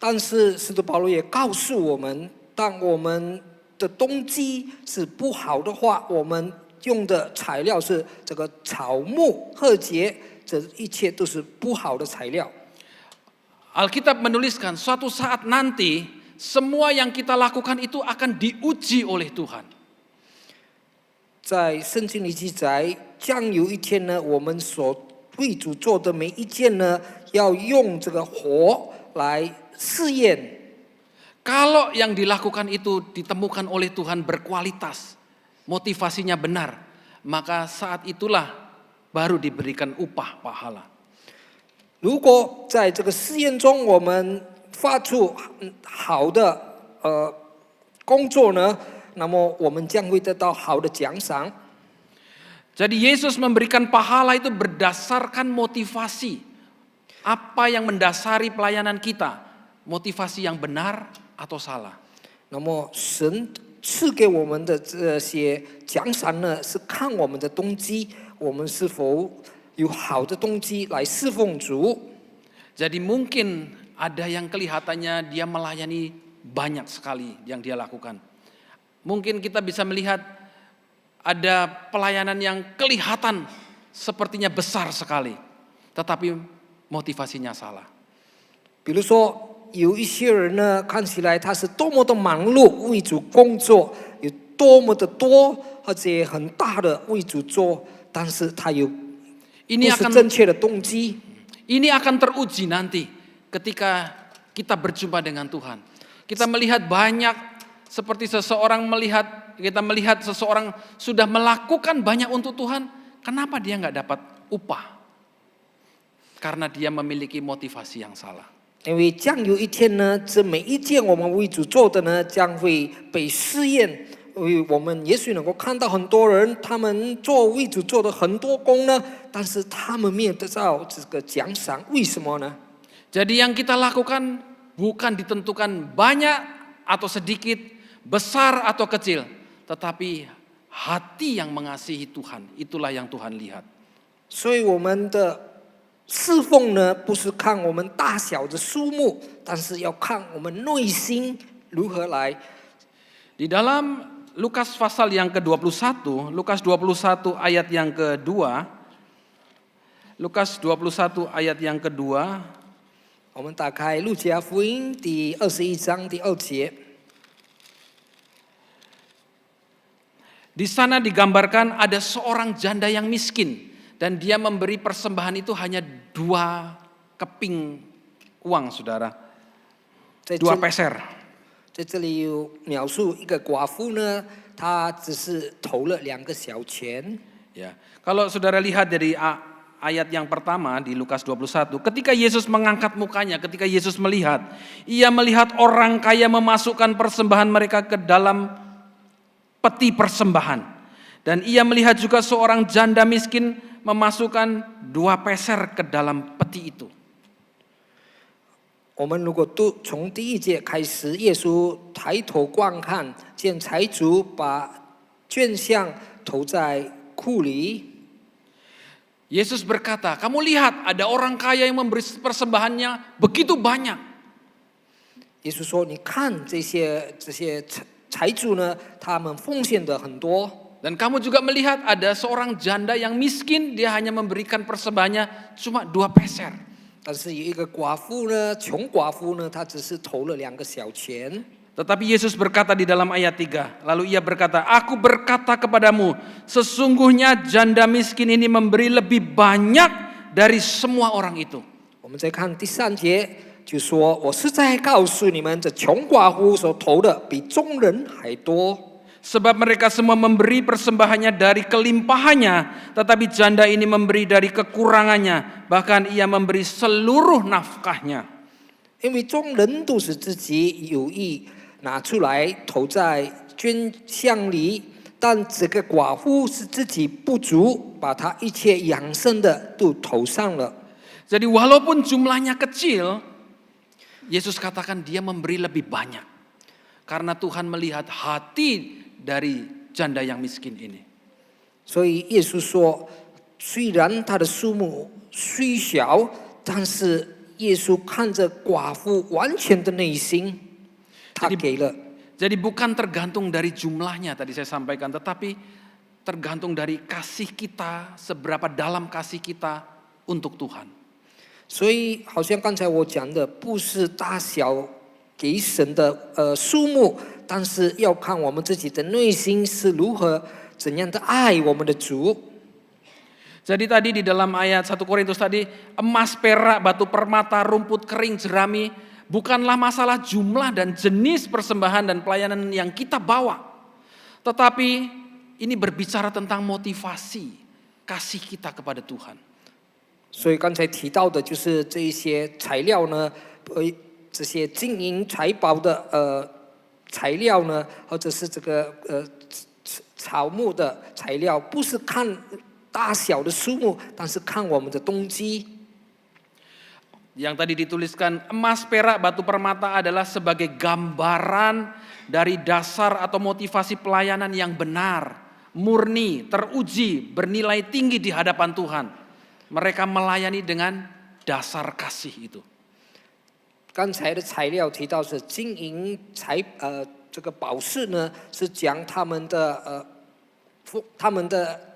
但是使徒保罗也告诉我们，当我们的动机是不好的话，我们用的材料是这个草木禾秸，这一切都是不好的材料。 Alkitab menuliskan suatu saat nanti semua yang kita lakukan itu akan diuji oleh Tuhan. 在圣经里记载，将有一天呢，我们所为主做的每一件呢，要用这个火来试验。 Kalau yang dilakukan itu ditemukan oleh Tuhan berkualitas, motivasinya benar, maka saat itulah baru diberikan upah pahala. 如果在这个试验中，我们发出好的工作呢，那么我们将会得到好的奖赏。 Jadi Yesus memberikan pahala itu berdasarkan motivasi. Apa yang mendasari pelayanan kita? Motivasi yang benar atau salah? 那么神赐给我们的这些奖赏呢，是看我们的动机，我们是否有好的动机来侍奉主。 Jadi mungkin ada yang kelihatannya dia melayani banyak sekali yang dia lakukan. Mungkin kita bisa melihat ada pelayanan yang kelihatan sepertinya besar sekali, tetapi motivasinya salah. 比如说，有一些人呢，看起来他是多么的忙碌，为主工作，有多么的多，或者很大的为主做，但是他有不 Ini 是 akan 正确的动机。 Ini akan teruji nanti ketika kita berjumpa dengan Tuhan. Kita melihat banyak seperti kita melihat seseorang sudah melakukan banyak untuk Tuhan. Kenapa dia nggak dapat upah? Karena dia memiliki motivasi yang salah. 因为将有一天呢，这每一件我们为主做的呢，将会被试验。因为我们也许能够看到很多人，他们做为主做的很多工呢，但是他们没有得到这个奖赏，为什么呢？ Jadi yang kita lakukan bukan ditentukan banyak atau sedikit, besar atau kecil, tetapi hati yang mengasihi Tuhan, itulah yang Tuhan lihat. 所以我们的侍奉呢，不是看我们大小的数目，但是要看我们内心如何来。 Di dalam Lukas pasal yang ke-21, Lukas 21 ayat yang kedua, Lukas 21 ayat yang kedua, 我们打开路加福音第21章第2节。 di sana digambarkan ada seorang janda yang miskin dan dia memberi persembahan itu hanya 2 keping uang, saudara, 2 peser. 在这里有描述一个寡妇呢，她只是投了2个小钱。 Ya, kalau saudara lihat dari ayat yang pertama di Lukas 21, ketika Yesus mengangkat mukanya, ketika Yesus melihat, ia melihat orang kaya memasukkan persembahan mereka ke dalam peti persembahan. Dan ia melihat juga seorang janda miskin memasukkan 2 peser ke dalam peti itu. 我们如果从第1节开始，耶稣抬头观看，见财主把捐项投在库里。 Yesus berkata, kamu lihat ada orang kaya yang memberi persembahannya begitu banyak. 耶稣说：“你看这些财主呢，他们奉献的很多。 Dan kamu juga melihat ada seorang janda yang miskin, dia hanya memberikan persembahannya cuma 2 peser. 但是有一个寡妇呢，穷寡妇呢，她只是投了2个小钱。 Tetapi Yesus berkata di dalam ayat 3, lalu ia berkata, aku berkata kepadamu, sesungguhnya janda miskin ini memberi lebih banyak dari semua orang itu. 我们再看第3节，就说：“我是在告诉你们，这穷寡妇所投的比众人还多。” Sebab mereka semua memberi persembahannya dari kelimpahannya, tetapi janda ini memberi dari kekurangannya, bahkan ia memberi seluruh nafkahnya. 因为众人都是自己有意拿出来投在捐项里，但这个寡妇是自己不足，把她一切养生的都投上了。 Jadi walaupun jumlahnya kecil, Yesus katakan dia memberi lebih banyak. Karena Tuhan melihat hati dari janda yang miskin ini. 所以耶稣说，虽然他的数目虽小，但是耶稣看着寡妇完全的内心，他给了。 Jadi bukan tergantung dari jumlahnya tadi saya sampaikan, tetapi tergantung dari kasih kita, seberapa dalam kasih kita untuk Tuhan. 所以好像刚才我讲的，不是大小给神的数目，但是要看我们自己的内心是如何怎样的爱我们的主。 Jadi tadi di dalam ayat 1 Korintus tadi, emas, perak, batu permata, rumput kering, jerami, bukanlah masalah jumlah dan jenis persembahan dan pelayanan yang kita bawa. Tetapi ini berbicara tentang motivasi kasih kita kepada Tuhan. 所以刚才提到的就是这一些材料呢，这些金银财宝的材料呢，或者是这个草木的材料，不是看大小的数目，但是看我们的动机。Yang tadi dituliskan emas, perak, batu permata adalah sebagai gambaran dari dasar atau motivasi pelayanan yang benar, murni, teruji, bernilai tinggi di hadapan Tuhan. Mereka melayani dengan dasar kasih itu. 刚才的材料提到是金银这个宝饰呢，是讲他们的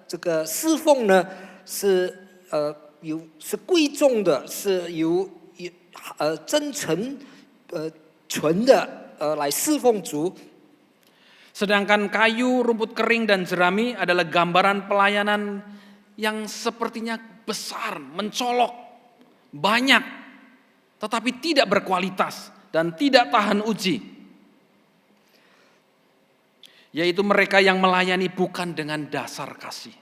这个侍奉呢是是贵重的，是由真诚纯的来侍奉主。 Sedangkan kayu, rumput kering dan jerami adalah gambaran pelayanan yang sepertinya besar, mencolok, banyak, tetapi tidak berkualitas dan tidak tahan uji. Yaitu mereka yang melayani bukan dengan dasar kasih.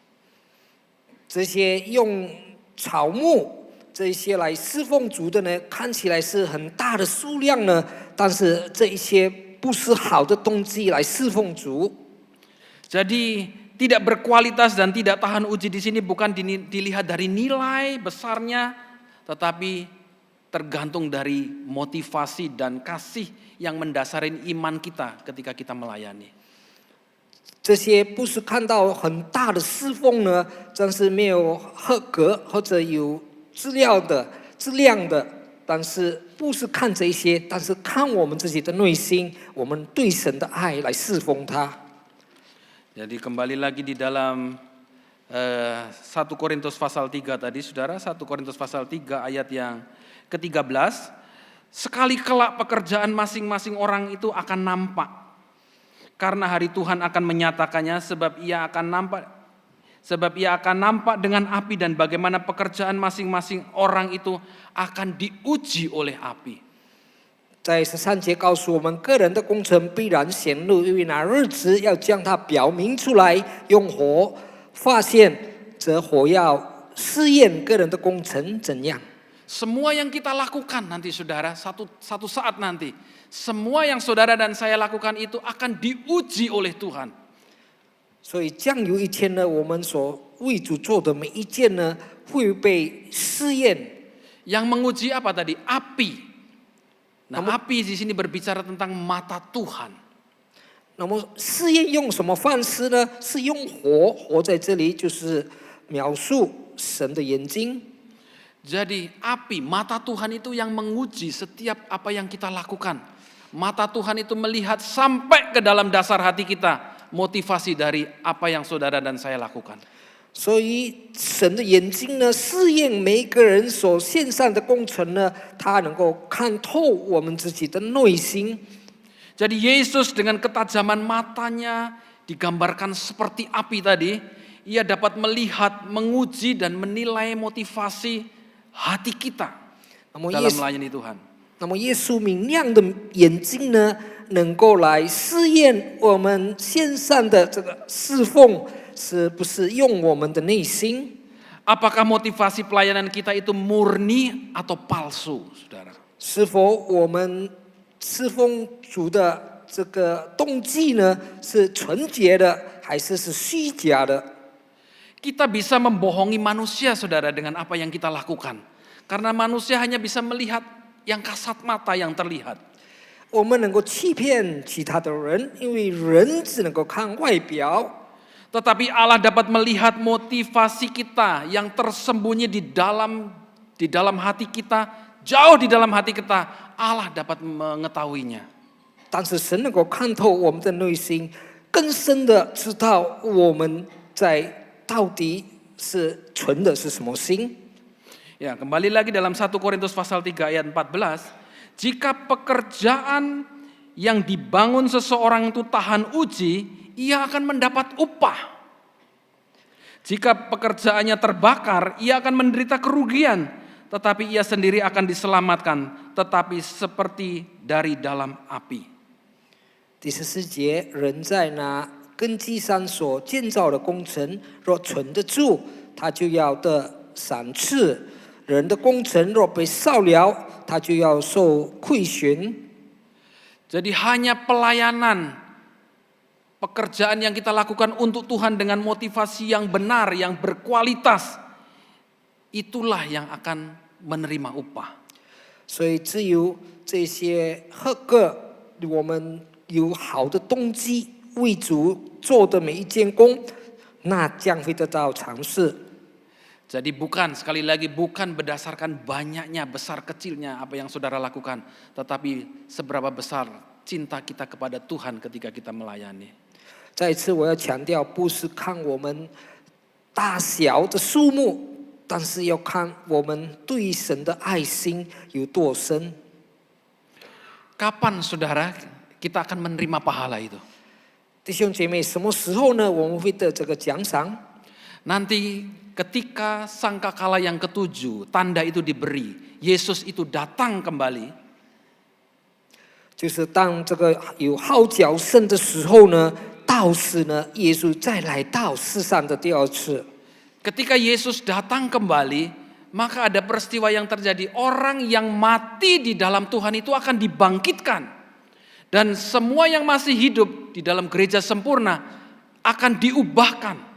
这些用草木这一些来侍奉主的呢，看起来是很大的数量呢，但是这一些不是好的动机来侍奉主。 Jadi tidak berkualitas dan tidak tahan uji di sini bukan dilihat dari nilai besarnya, tetapi tergantung dari motivasi dan kasih yang mendasari iman kita ketika kita melayani. 这些不是看到很大的侍奉呢，但是没有合格或者有质量的，但是不是看这些，但是看我们自己的内心，我们对神的爱来侍奉他。 Jadi kembali lagi di dalam 1 Korintus pasal 3 tadi saudara, 1 Korintus pasal 3 ayat yang ke-13. Sekali kelak pekerjaan masing-masing orang itu akan nampak. Karena hari Tuhan akan menyatakannya sebab ia akan nampak dengan api dan bagaimana pekerjaan masing-masing orang itu akan diuji oleh api. 在13节告诉我们，个人的工程必然显露，因为那日子要将它表明出来，用火发现，这火要试验个人的工程怎样。 Semua yang kita lakukan nanti saudara, satu saat nanti, semua yang saudara dan saya lakukan itu akan diuji oleh Tuhan. 所以将有一天呢，我们所为主做的每一件呢，会被试验。 Yang menguji apa tadi? Api. Nah, api di sini berbicara tentang mata Tuhan. 那么试验用什么方式呢？是用火，火在这里就是描述神的眼睛。 Jadi api, mata Tuhan itu yang menguji setiap apa yang kita lakukan. Mata Tuhan itu melihat sampai ke dalam dasar hati kita, motivasi dari apa yang saudara dan saya lakukan. 所以神的眼睛呢，试验每一个人所献上的工程呢，他能够看透我们自己的内心。 Jadi Yesus dengan ketajaman matanya digambarkan seperti api tadi, ia dapat melihat, menguji dan menilai motivasi hati kita dalam melayani Tuhan. 那么耶稣明亮的眼睛呢，能够来试验我们献上的这个侍奉是不是用我们的内心。 Apakah motivasi pelayanan kita itu murni atau palsu, saudara? 是否我们侍奉主的这个动机呢，是纯洁的，还是虚假的？ Kita bisa membohongi manusia, saudara, dengan apa yang kita lakukan. Karena manusia hanya bisa melihat yang kasat mata yang terlihat. 我们能够欺骗其他的人，因为人只能够看外表。 Tetapi Allah dapat melihat motivasi kita yang tersembunyi di dalam hati kita, jauh di dalam hati kita. Allah dapat mengetahuinya. 但是神能够看透我们的内心，更深的知道我们在到底是存的是什么心。 Ya, kembali lagi dalam 1 Korintus pasal 3 ayat 14. Jika pekerjaan yang dibangun seseorang itu tahan uji, ia akan mendapat upah. Jika pekerjaannya terbakar, ia akan menderita kerugian, tetapi ia sendiri akan diselamatkan, tetapi seperti dari dalam api. 第14节，人在那根基上所建造的工程，若存得住，他就要得赏赐；人的工程若被烧了，他就要受亏损。 Jadi hanya pelayanan, pekerjaan yang kita lakukan untuk Tuhan dengan motivasi yang benar, yang berkualitas, itulah yang akan menerima upah. 所以只有这些合格，我们有好的动机为主做的每一件工，那将会得到赏赐。 Jadi sekali lagi bukan berdasarkan banyaknya, besar kecilnya apa yang saudara lakukan, tetapi seberapa besar cinta kita kepada Tuhan ketika kita melayani. 再一次我要强调，不是看我们大小的数目，但是要看我们对神的爱心有多深。 Kapan saudara kita akan menerima pahala itu? 弟兄姐妹，什么时候呢？我们会得这个奖赏？ Nanti ketika sangkakala yang ketujuh, tanda itu diberi, Yesus itu datang kembali. 就是当这个有号角声的时候呢，到时呢，耶稣再来到世上的第二次。 Ketika Yesus datang kembali, maka ada peristiwa yang terjadi. Orang yang mati di dalam Tuhan itu akan dibangkitkan. Dan semua yang masih hidup di dalam gereja sempurna akan diubahkan.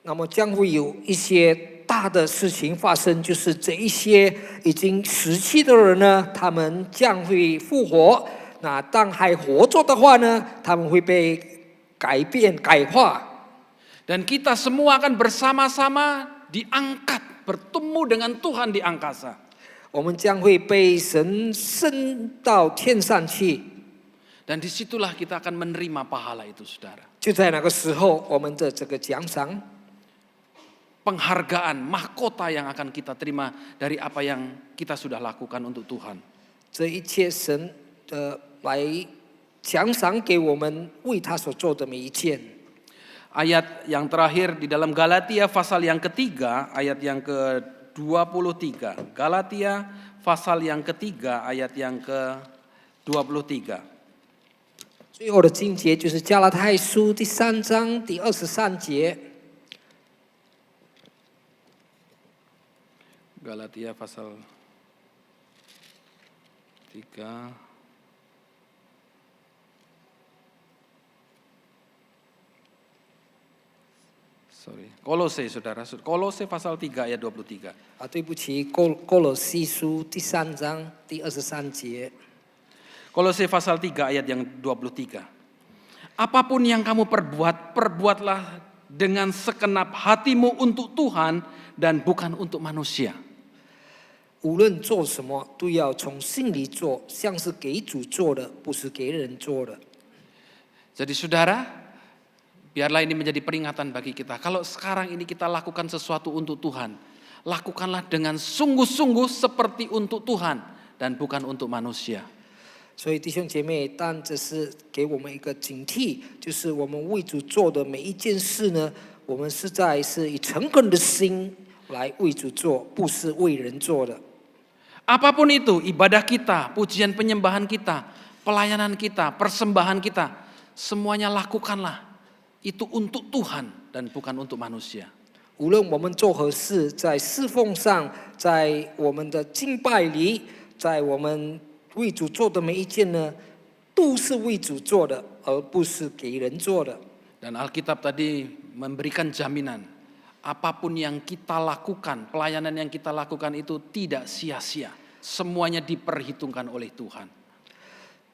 那么将会有一些大的事情发生，就是这一些已经死去的人呢，他们将会复活。那当还活着的话呢，他们会被改变、改化。 Dan kita semua akan bersama-sama diangkat, bertemu dengan Tuhan di angkasa. 我们将会被神升到天上去。 Dan disitulah kita akan menerima pahala itu, saudara. 就在那个时候，我们的这个奖赏。 Penghargaan, mahkota yang akan kita terima dari apa yang kita sudah lakukan untuk Tuhan. 这一切神来奖赏给我们为他所做的每一件。 Ayat yang terakhir di dalam Galatia pasal yang ketiga, ayat yang ke-23. Galatia pasal yang ketiga, ayat yang ke-23. 最后的经节就是加拉太书第3章第23节。 Galatia pasal 3. Kolose saudara. Kolose pasal 3 ayat 23. 对不起，哥罗西书第3章第23节。 Kolose pasal 3 ayat yang 23. Apapun yang kamu perbuat, perbuatlah dengan segenap hatimu untuk Tuhan dan bukan untuk manusia. 无论做什么，都要从心里做，像是给主做的，不是给人做的。 Jadi saudara, biarlah ini menjadi peringatan bagi kita. Kalau sekarang ini kita lakukan sesuatu untuk Tuhan, lakukanlah dengan sungguh-sungguh seperti untuk Tuhan dan bukan untuk manusia. 所以弟兄姐妹，但这是给我们一个警惕，就是我们为主做的每一件事呢，我们实在是以诚恳的心来为主做，不是为人做的。 Apapun itu, ibadah kita, pujian penyembahan kita, pelayanan kita, persembahan kita, semuanya lakukanlah itu untuk Tuhan dan bukan untuk manusia. 无论我们做何事，在侍奉上，在我们的敬拜里，在我们为主做的每一件呢，都是为主做的，而不是给人做的。 Dan Alkitab tadi memberikan jaminan. Apapun yang kita lakukan, pelayanan yang kita lakukan itu tidak sia-sia. Semuanya diperhitungkan oleh Tuhan.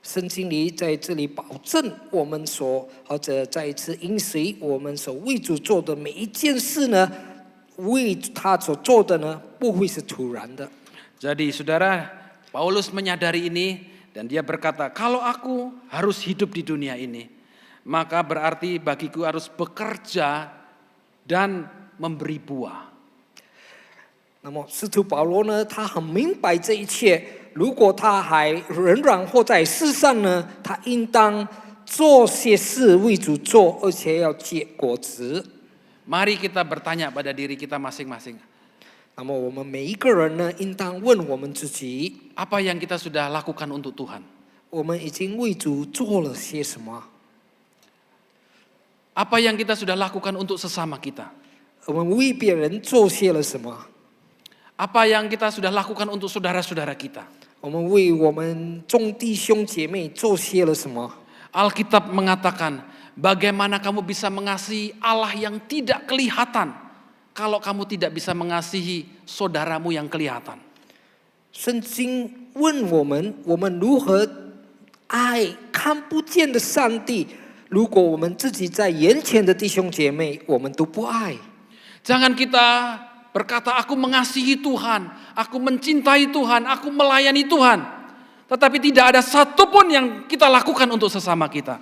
圣经里在这里保证我们所，或者再一次应许我们所为主做的每一件事呢，为他所做的呢，不会是突然的。 Jadi saudara, Paulus menyadari ini dan dia berkata, kalau aku harus hidup di dunia ini, maka berarti bagiku harus bekerja dan memberi buah. 那么使徒保罗呢，他很明白这一切。如果他还仍然活在世上呢，他应当做些事为主做，而且要结果子。 Mari kita bertanya pada diri kita masing-masing. 那么我们每一个人呢，应当问我们自己： Apa yang kita sudah lakukan untuk Tuhan? 我们已经为主做了些什么？ Apa yang kita sudah lakukan untuk sesama kita? 我们为别人做些了什么？ Apa yang kita sudah lakukan untuk saudara-saudara kita? 我们为我们众弟兄姐妹做些了什么？ Alkitab mengatakan, bagaimana kamu bisa mengasihi Allah yang tidak kelihatan kalau kamu tidak bisa mengasihi saudaramu yang kelihatan? 圣经问我们，我们如何爱看不见的上帝？如果我们自己在眼前的弟兄姐妹，我们都不爱。 Jangan kita berkata aku mengasihi Tuhan, aku mencintai Tuhan, aku melayani Tuhan. Tetapi tidak ada satupun yang kita lakukan untuk sesama kita.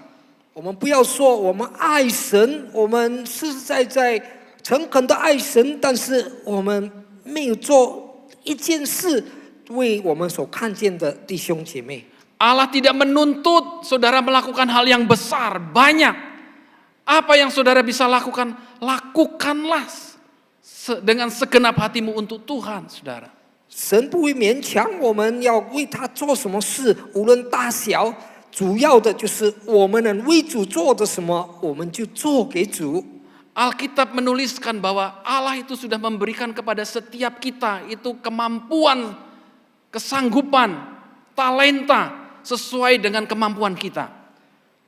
我们不要说我们爱神，我们实实在在诚恳的爱神，但是我们没有做一件事为我们所看见的弟兄姐妹。 Allah tidak menuntut saudara melakukan hal yang besar, banyak. Apa yang saudara bisa lakukan, lakukanlah dengan segenap hatimu untuk Tuhan, saudara. 神不会勉强我们要为他做什么事，无论大小，主要的就是我们能为主做的什么，我们就做给主。 Alkitab menuliskan bahwa Allah itu sudah memberikan kepada setiap kita itu kemampuan, kesanggupan, talenta sesuai dengan kemampuan kita.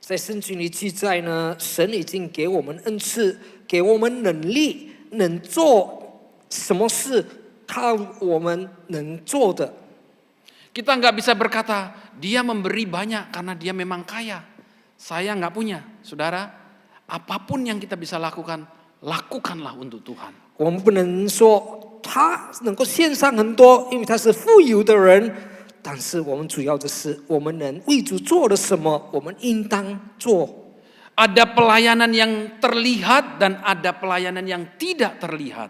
在圣经里记载呢，神已经给我们恩赐，给我们能力，能做什么事，靠我们能做的。 Kita nggak bisa berkata dia memberi banyak karena dia memang kaya. Saya nggak punya, saudara. Apapun yang kita bisa lakukan, lakukanlah untuk Tuhan. 我们不能说他能够献上很多，因为他是富有的人。但是我们主要的是，我们能为主做了什么，我们应当做。 Ada pelayanan yang terlihat dan ada pelayanan yang tidak terlihat.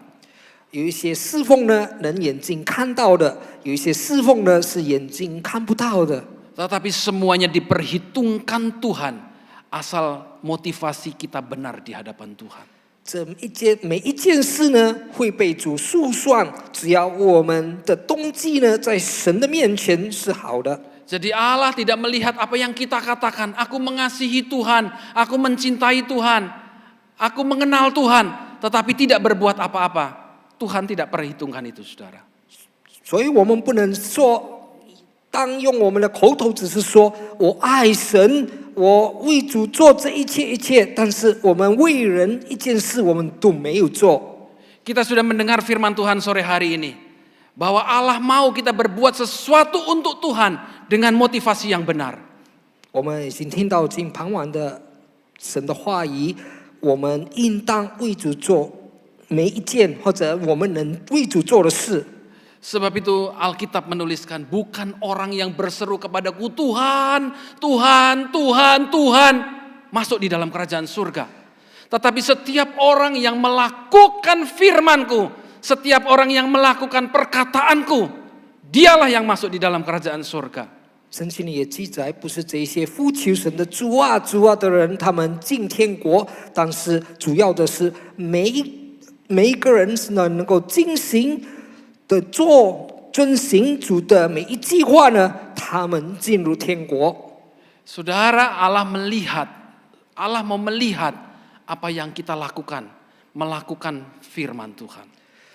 有一些侍奉呢，人眼睛看到的；有一些侍奉呢，是眼睛看不到的。 Tetapi semuanya diperhitungkan Tuhan, asal motivasi kita benar di hadapan Tuhan. 每一件事呢，会被主数算，只要我们的动机呢，在神的面前是好的。 Jadi Allah tidak melihat apa yang kita katakan, aku mengasihi Tuhan, aku mencintai Tuhan, aku mengenal Tuhan, tetapi tidak berbuat apa-apa. Tuhan tidak perhitungkan itu, saudara. 所以我们不能说，当用我们的口头只是说我爱神，我为主做这一切，但是我们为人一件事我们都没有做。 Kita sudah mendengar firman Tuhan sore hari ini, bahwa Allah mau kita berbuat sesuatu untuk Tuhan dengan motivasi yang benar. 我们已经听到今傍晚的神的话语，我们应当为主做每一件或者我们能为主做的事。 Sebab itu Alkitab menuliskan, bukan orang yang berseru kepadaku Tuhan, Tuhan, Tuhan, Tuhan, masuk di dalam kerajaan surga. Tetapi setiap orang yang melakukan firman-Ku, setiap orang yang melakukan perkataanku, dialah yang masuk di dalam kerajaan surga. 圣经里也记载，不是这些呼求神的主啊主啊的人，他们进天国，但是主要的是每一个人是能够进行的遵行主的每一计划呢，他们进入天国。 Saudara, Allah mau melihat apa yang kita lakukan, melakukan firman Tuhan.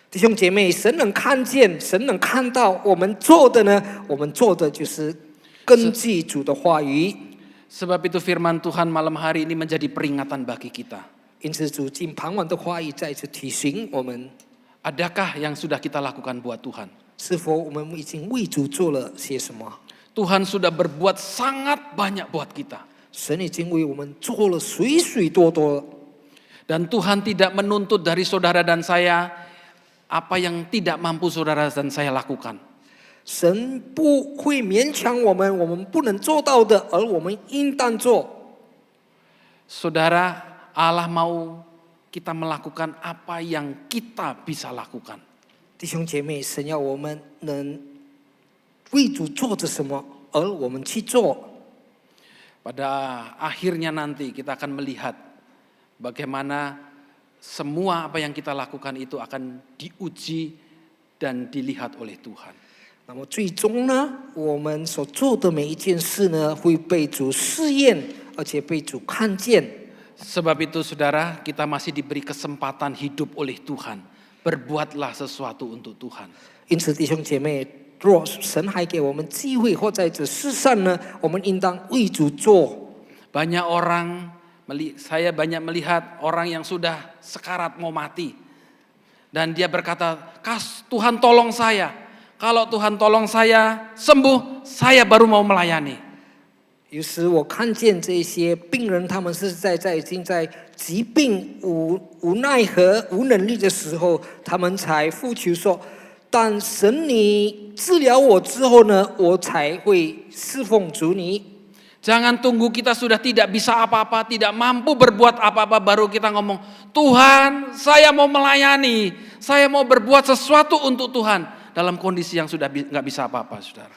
弟兄姐妹，神能看见，神能看到我们做的呢，我们做的就是根据主的话语。 Sebab itu firman Tuhan malam hari ini menjadi peringatan bagi kita. 因此，主今傍晚的话语再次提醒我们： Adakah yang sudah kita lakukan buat Tuhan? 是否我们已经为主做了些什么？ Tuhan sudah berbuat sangat banyak buat kita. 神已经为我们做了许多了。 Dan Tuhan tidak menuntut dari saudara dan saya apa yang tidak mampu saudara dan saya lakukan. 神不会勉强我们不能做到的，而我们应当做。 Saudara, Allah mau kita melakukan apa yang kita bisa lakukan. 弟兄姐妹，神要我们能为主做着什么，而我们去做。 Pada akhirnya nanti kita akan melihat bagaimana semua apa yang kita lakukan itu akan diuji dan dilihat oleh Tuhan. 那么最终呢，我们所做的每一件事呢，会被主试验，而且被主看见。 Sebab itu saudara, kita masih diberi kesempatan hidup oleh Tuhan. Berbuatlah sesuatu untuk Tuhan. 因此，弟兄姐妹，若神还给我们机会，或在这世上呢，我们应当为主做。 Banyak orang, saya banyak melihat orang yang sudah sekarat mau mati. Dan dia berkata, Tuhan tolong saya. Kalau Tuhan tolong saya sembuh, saya baru mau melayani. 有时我看见这些病人，他们是已经在疾病无奈何、无能力的时候，他们才呼求说：“但神你治疗我之后呢，我才会侍奉主你。” Jangan tunggu kita sudah tidak bisa apa-apa, tidak mampu berbuat apa-apa, baru kita ngomong, Tuhan saya mau melayani, saya mau berbuat sesuatu untuk Tuhan. Dalam kondisi yang sudah nggak bisa apa-apa, saudara.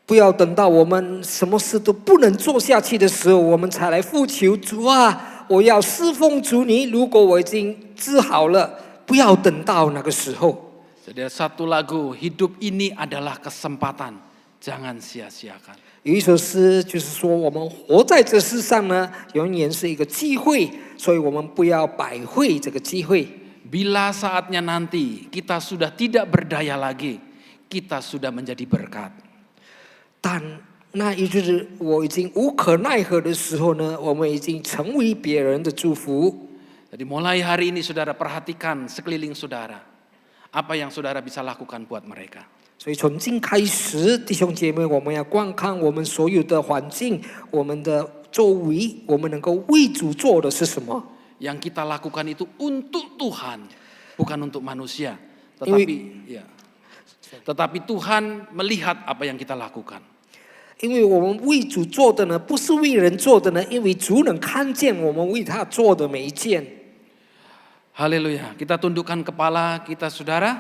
不要等到我们什么事都不能做下去的时候，我们才来呼求主啊！我要侍奉主你。如果我已经治好了，不要等到那个时候。 Jadi ada satu lagu, hidup ini adalah kesempatan, jangan sia-siakan. 有一首诗就是说，我们活在这世上呢，永远是一个机会，所以我们不要摆会这个机会。 Bila saatnya nanti kita sudah tidak berdaya lagi, kita sudah menjadi berkat. 但那一日我已经无可奈何的时候呢，我们已经成为别人的祝福。 Jadi mulai hari ini saudara perhatikan sekeliling saudara. Apa yang saudara bisa lakukan buat mereka. 所以从今开始，弟兄姐妹，我们要观看我们所有的环境，我们的周围，我们能够为主做的是什么？ Yang kita lakukan itu untuk Tuhan, bukan untuk manusia. Tetapi Tuhan melihat apa yang kita lakukan. 因为我们为主做的呢，不是为人做的呢，因为主能看见我们为他做的每一件。 Haleluya. Kita tundukkan kepala kita saudara.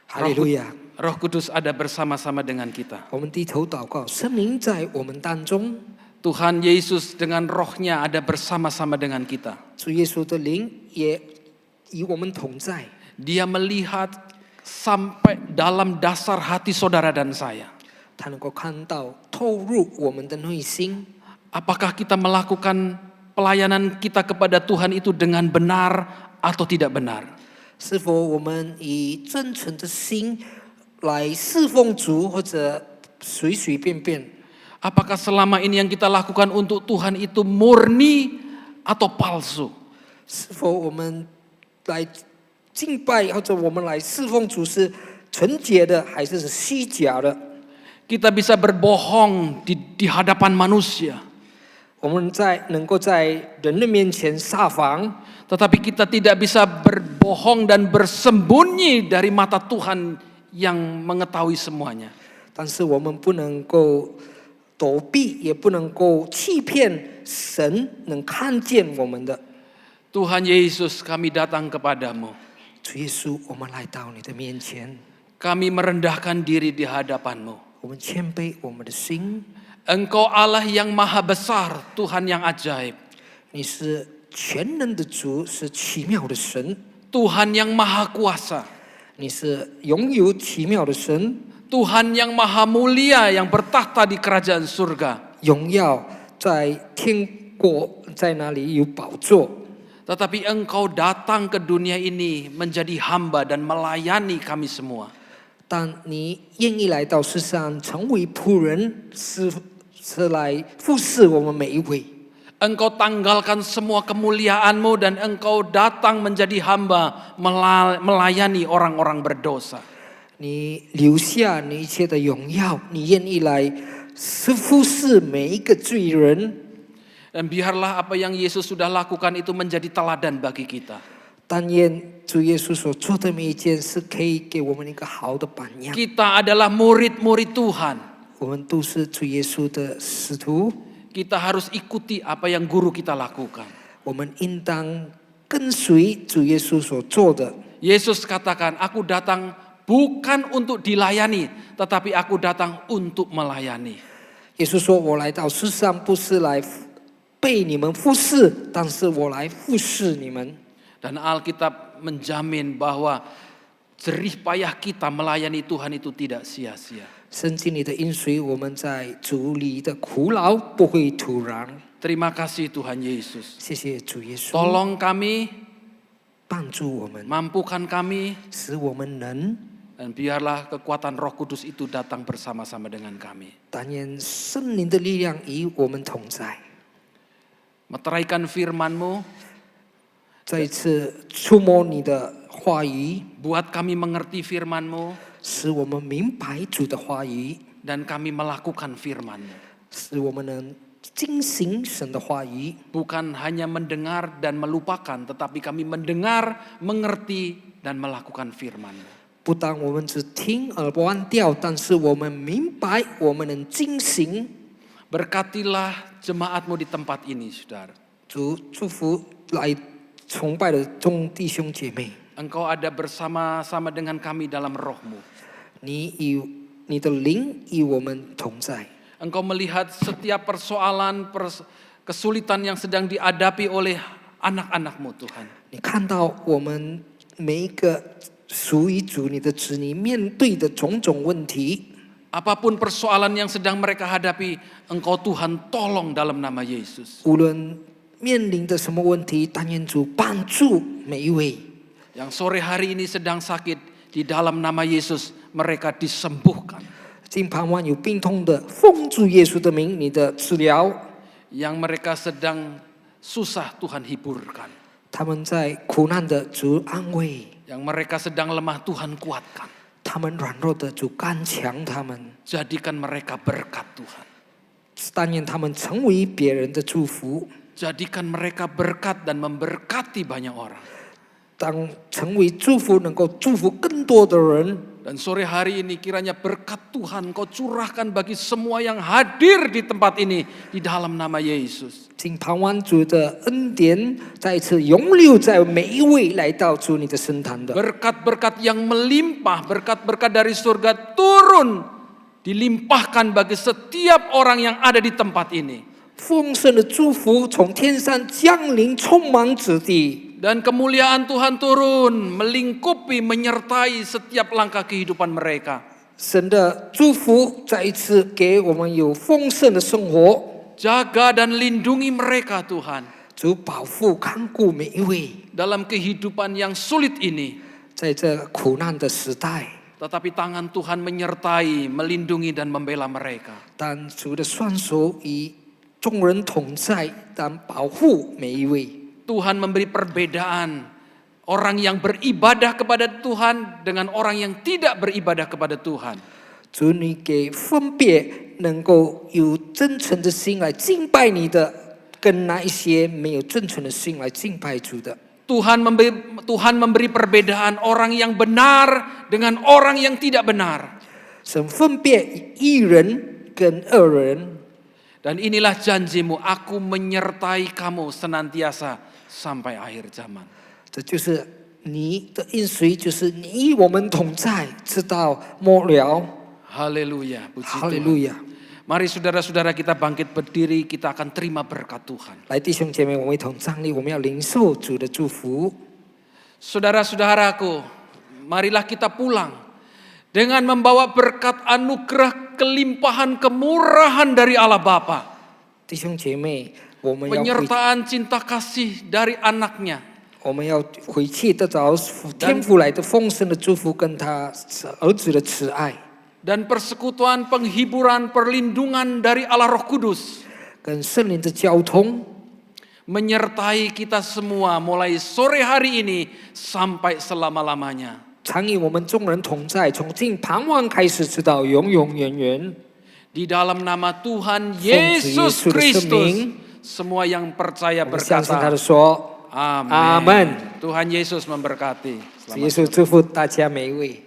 哈利路亚！ Roh Kudus ada bersama-sama dengan kita. 我们低头祷告，圣灵在我们当中， Tuhan Yesus dengan rohnya ada bersama-sama dengan kita. 主耶稣的灵也与我们同在。 Dia melihat sampai dalam dasar hati saudara dan saya. 他能够看到透入我们的内心。 Apakah kita melakukan pelayanan kita kepada Tuhan itu dengan benar atau tidak benar? 是否我们以真诚的心来侍奉主，或者随随便便？ Apakah selama ini yang kita lakukan untuk Tuhan itu murni atau palsu? 是否我们来敬拜，或者我们来侍奉主是纯洁的，还是虚假的？ Kita bisa berbohong di hadapan manusia. 我们能够在人的面前撒谎， Tetapi kita tidak bisa berbohong dan bersembunyi dari mata Tuhan yang mengetahui semuanya. 但是我们不能够躲避，也不能够欺骗神能看见我们的。 Tuhan Yesus, kami datang kepadamu. 主耶稣，我们来到你的面前， Kami merendahkan diri di hadapanmu. 我们谦卑我们的心。 Engkau Allah yang maha besar, Tuhan yang ajaib. 你是全能的主，是奇妙的神。 Tuhan yang maha kuasa. 你是拥有奇妙的神， Tuhan yang maha mulia yang bertahta di kerajaan surga. 荣耀在天国，在那里有宝座。 Tetapi engkau datang ke dunia ini menjadi hamba dan melayani kami semua. 但你愿意来到世上，成为仆人，是来服侍我们每一位。 Engkau tanggalkan semua kemuliaanmu dan engkau datang menjadi hamba melayani orang-orang berdosa. 你留下你一切的荣耀，你愿意来服侍每一个罪人。 Dan biarlah apa yang Yesus sudah lakukan itu menjadi teladan bagi kita. 但愿主耶稣所做的每一件是可以给我们一个好的榜样。 Kita adalah murid-murid Tuhan. 我们都是主耶稣的使徒， Kita harus ikuti apa yang guru kita lakukan. 我们应当跟随主耶稣所做的。 Yesus katakan, aku datang bukan untuk dilayani, tetapi aku datang untuk melayani. 耶稣说：“我来到世上不是来被你们服侍，但是我来服侍你们。” Dan Alkitab menjamin bahwa jerih payah kita melayani Tuhan itu tidak sia-sia. 圣经里的应许，我们在主里的苦劳不会徒然。 Terima kasih Tuhan Yesus. 谢谢主耶稣， Tolong kami, 帮助我们， mampukan kami, 使我们能 dan biarlah kekuatan Roh Kudus itu datang bersama-sama dengan kami. 但愿圣灵的力量与我们同在。 Meteraikan firman-Mu, 再一次触摸你的话语， buat kami mengerti firman-Mu, 使我们明白主的话语， dan kami melakukan firman-Nya. 使我们能遵行神的话语， Bukan hanya mendengar dan melupakan, tetapi kami mendengar, mengerti, dan melakukan firman-Nya. 不但我们只听而忘掉，但是我们明白，我们能遵行。 Berkatilah jemaat-Mu di tempat ini, saudara. 主祝福来崇拜的众弟兄姐妹， Engkau ada bersama-sama dengan kami dalam roh-Mu. 你的灵与我们同在。 Engkau melihat setiap persoalan, kesulitan yang sedang dihadapi oleh anak-anak-Mu, Tuhan. 你看到我们每一个属于主你的子女面对的种种问题， Apapun persoalan yang sedang mereka hadapi, Engkau Tuhan tolong dalam nama Yesus. 无论面临的什么问题，但愿主帮助每一位。 Yang sore hari ini sedang sakit, di dalam nama Yesus mereka disembuhkan. 近旁万有病痛的，奉主耶稣的名，你的治疗。 Yang mereka sedang susah, Tuhan hiburkan. 他们在苦难的主安慰， Yang mereka sedang lemah, Tuhan kuatkan. 他们软弱的主刚强他们。 Jadikan mereka berkat, Tuhan. 但愿他们成为别人的祝福， Jadikan mereka berkat dan memberkati banyak orang. 当成为祝福，能够祝福更多的人。 Dan sore hari ini kiranya berkat Tuhan Kau curahkan bagi semua yang hadir di tempat ini di dalam nama Yesus. 请盼望主的恩典再一次永留在每一位来到主你的圣坛的。 Berkat-berkat yang melimpah, berkat-berkat dari surga turun, dilimpahkan bagi setiap orang yang ada di tempat ini. 丰盛的祝福从天上降临，充满此地。 Dan kemuliaan Tuhan turun, melingkupi, menyertai setiap langkah kehidupan mereka. 神的祝福再一次给我们有丰盛的生活。 Jaga dan lindungi mereka, Tuhan. 主保护看顾每一位， Dalam kehidupan yang sulit ini. 在这苦难的时代， Tetapi tangan Tuhan menyertai, melindungi dan membela mereka. 但主的双手与众人同在，但保护每一位。 Tuhan memberi perbedaan orang yang beribadah kepada Tuhan dengan orang yang tidak beribadah kepada Tuhan. 主，你给分别能够有真诚的心来敬拜你的，跟那一些没有真诚的心来敬拜主的。 Tuhan memberi perbedaan orang yang benar dengan orang yang tidak benar. 神分别义人跟恶人。 Dan inilah janjimu, aku menyertai kamu senantiasa sampai akhir zaman. 这就是你的应许，就是你与我们同在，直到末了。 Haleluya, puji 哈利路 Tuhan. 亚！ Mari saudara-saudara kita bangkit berdiri, kita akan terima berkat Tuhan. 来，弟兄姐妹，我们一同站立，我们要领受主的祝福。 Saudara-saudaraku, marilah kita pulang dengan membawa berkat anugerah kelimpahan kemurahan dari Allah Bapa. 弟兄姐妹，我们要回， Penyertaan cinta kasih dari anaknya. 我们要回去得着天父来的丰盛的祝福，跟他儿子的慈爱， Dan persekutuan penghiburan perlindungan dari Allah Roh Kudus. 跟圣灵的交通， Menyertai kita semua mulai sore hari ini sampai selama-lamanya. 常与我们众人同在，从今盼望开始，直到永永远远。 Di dalam nama Tuhan Yesus Yesus Kristus, Kristus. semua yang percaya 我们相信他 berkata, 的说， Amin. Amin. Tuhan Yesus memberkati. 主耶稣祝福大家每一位。